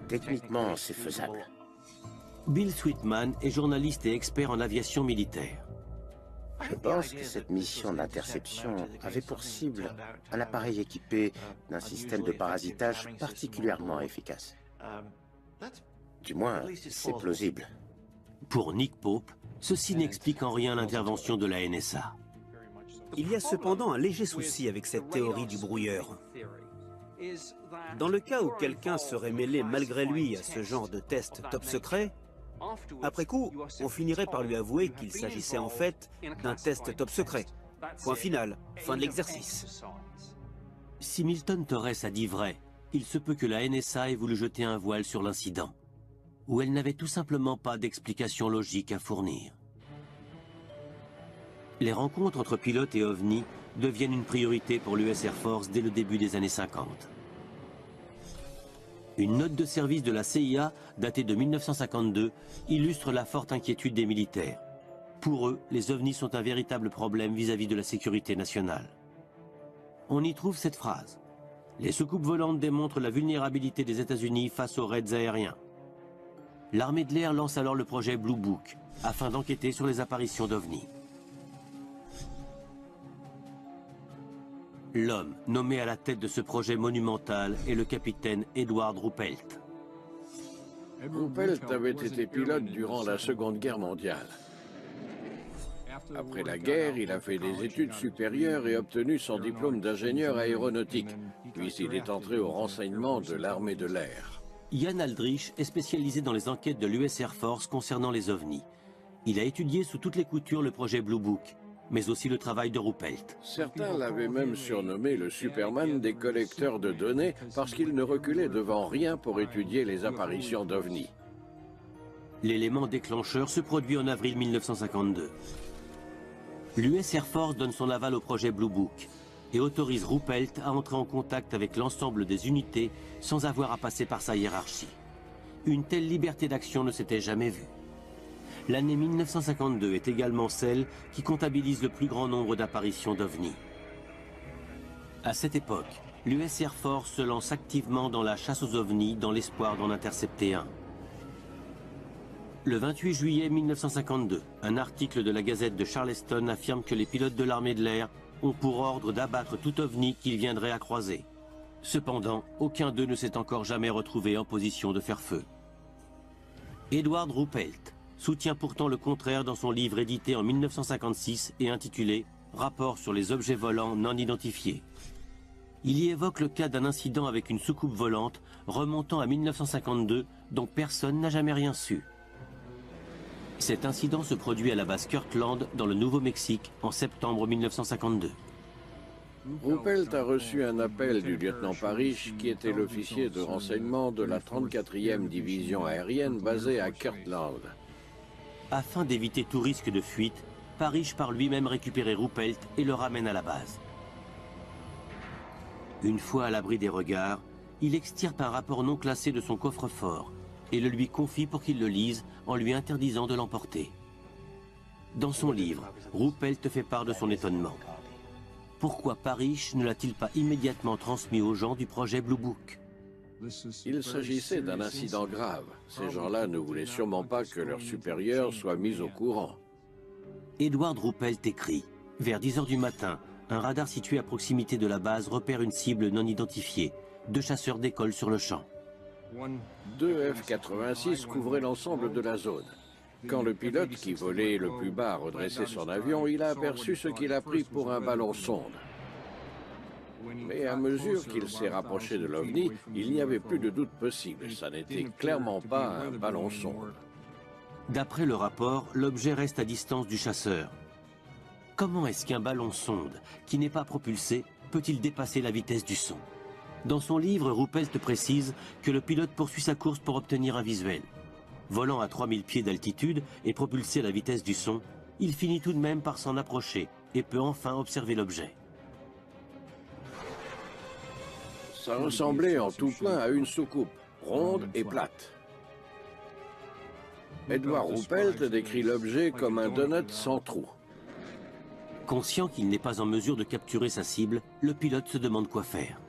Techniquement, c'est faisable. Bill Sweetman est journaliste et expert en aviation militaire. Je pense que cette mission d'interception avait pour cible un appareil équipé d'un système de parasitage particulièrement efficace. Du moins, c'est plausible. Pour Nick Pope, ceci n'explique en rien l'intervention de la NSA. Il y a cependant un léger souci avec cette théorie du brouilleur. Dans le cas où quelqu'un serait mêlé malgré lui à ce genre de test top secret, après coup, on finirait par lui avouer qu'il s'agissait en fait d'un test top secret. Point final, fin de l'exercice. Si Milton Torres a dit vrai, il se peut que la NSA ait voulu jeter un voile sur l'incident, où elle n'avait tout simplement pas d'explication logique à fournir. Les rencontres entre pilotes et ovnis deviennent une priorité pour l'US Air Force dès le début des années 50. Une note de service de la CIA, datée de 1952, illustre la forte inquiétude des militaires. Pour eux, les ovnis sont un véritable problème vis-à-vis de la sécurité nationale. On y trouve cette phrase. Les soucoupes volantes démontrent la vulnérabilité des États-Unis face aux raids aériens. L'armée de l'air lance alors le projet Blue Book, afin d'enquêter sur les apparitions d'ovnis. L'homme nommé à la tête de ce projet monumental est le capitaine Edward Ruppelt. Ruppelt avait été pilote durant la Seconde Guerre mondiale. Après la guerre, il a fait des études supérieures et obtenu son diplôme d'ingénieur aéronautique. Puis il est entré au renseignement de l'armée de l'air. Ian Aldrich est spécialisé dans les enquêtes de l'US Air Force concernant les ovnis. Il a étudié sous toutes les coutures le projet Blue Book, mais aussi le travail de Ruppelt. Certains l'avaient même surnommé le Superman des collecteurs de données parce qu'il ne reculait devant rien pour étudier les apparitions d'ovnis. L'élément déclencheur se produit en avril 1952. L'US Air Force donne son aval au projet Blue Book et autorise Ruppelt à entrer en contact avec l'ensemble des unités sans avoir à passer par sa hiérarchie. Une telle liberté d'action ne s'était jamais vue. L'année 1952 est également celle qui comptabilise le plus grand nombre d'apparitions d'ovnis. À cette époque, l'US Air Force se lance activement dans la chasse aux ovnis dans l'espoir d'en intercepter un. Le 28 juillet 1952, un article de la Gazette de Charleston affirme que les pilotes de l'armée de l'air ont pour ordre d'abattre tout ovni qu'ils viendraient à croiser. Cependant, aucun d'eux ne s'est encore jamais retrouvé en position de faire feu. Edward Ruppelt soutient pourtant le contraire dans son livre édité en 1956 et intitulé « Rapport sur les objets volants non identifiés ». Il y évoque le cas d'un incident avec une soucoupe volante remontant à 1952 dont personne n'a jamais rien su. Cet incident se produit à la base Kirtland dans le Nouveau-Mexique en septembre 1952. Ruppelt a reçu un appel du lieutenant Parrish, qui était l'officier de renseignement de la 34e division aérienne basée à Kirtland. Afin d'éviter tout risque de fuite, Parrish part lui-même récupérer Ruppelt et le ramène à la base. Une fois à l'abri des regards, il extirpe un rapport non classé de son coffre-fort et le lui confie pour qu'il le lise en lui interdisant de l'emporter. Dans son livre, Ruppelt fait part de son étonnement. Pourquoi Parrish ne l'a-t-il pas immédiatement transmis aux gens du projet Blue Book? Il s'agissait d'un incident grave. Ces gens-là ne voulaient sûrement pas que leurs supérieurs soient mis au courant. Edward Ruppelt écrit « Vers 10 h du matin, un radar situé à proximité de la base repère une cible non identifiée. 2 chasseurs décollent sur le champ. 2 F-86 couvraient l'ensemble de la zone. Quand le pilote qui volait le plus bas a redressé son avion, il a aperçu ce qu'il a pris pour un ballon sonde. Mais à mesure qu'il s'est rapproché de l'OVNI, il n'y avait plus de doute possible. Ça n'était clairement pas un ballon sonde. D'après le rapport, l'objet reste à distance du chasseur. Comment est-ce qu'un ballon sonde, qui n'est pas propulsé, peut-il dépasser la vitesse du son? Dans son livre, Ruppelt précise que le pilote poursuit sa course pour obtenir un visuel. Volant à 3000 pieds d'altitude et propulsé à la vitesse du son, il finit tout de même par s'en approcher et peut enfin observer l'objet. Ça ressemblait en tout point à une soucoupe, ronde et plate. Edward Ruppelt décrit l'objet comme un donut sans trou. Conscient qu'il n'est pas en mesure de capturer sa cible, le pilote se demande quoi faire.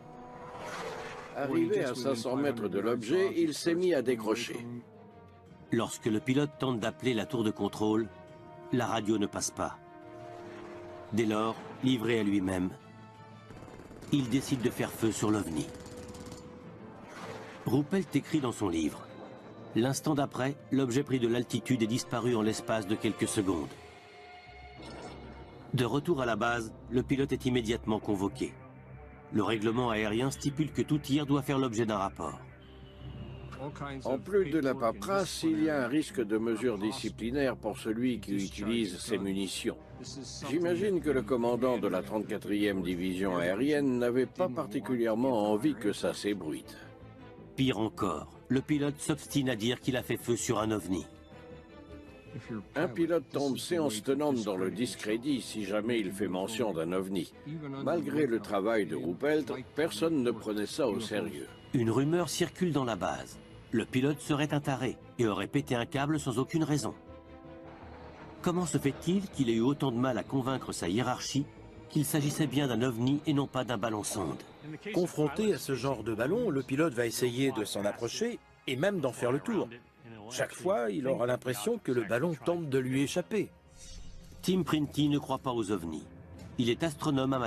Arrivé à 500 mètres de l'objet, il s'est mis à décrocher. Lorsque le pilote tente d'appeler la tour de contrôle, la radio ne passe pas. Dès lors, livré à lui-même, il décide de faire feu sur l'OVNI. Ruppelt écrit dans son livre: l'instant d'après, l'objet prit de l'altitude et disparut en l'espace de quelques secondes. De retour à la base, le pilote est immédiatement convoqué. Le règlement aérien stipule que tout tir doit faire l'objet d'un rapport. En plus de la paperasse, il y a un risque de mesures disciplinaires pour celui qui utilise ces munitions. J'imagine que le commandant de la 34e division aérienne n'avait pas particulièrement envie que ça s'ébruite. Pire encore, le pilote s'obstine à dire qu'il a fait feu sur un OVNI. Un pilote tombe séance tenante dans le discrédit si jamais il fait mention d'un OVNI. Malgré le travail de Ruppelt, personne ne prenait ça au sérieux. Une rumeur circule dans la base. Le pilote serait un taré et aurait pété un câble sans aucune raison. Comment se fait-il qu'il ait eu autant de mal à convaincre sa hiérarchie qu'il s'agissait bien d'un OVNI et non pas d'un ballon sonde? Confronté à ce genre de ballon, le pilote va essayer de s'en approcher et même d'en faire le tour. Chaque fois, il aura l'impression que le ballon tente de lui échapper. Tim Printy ne croit pas aux OVNI. Il est astronome amateur.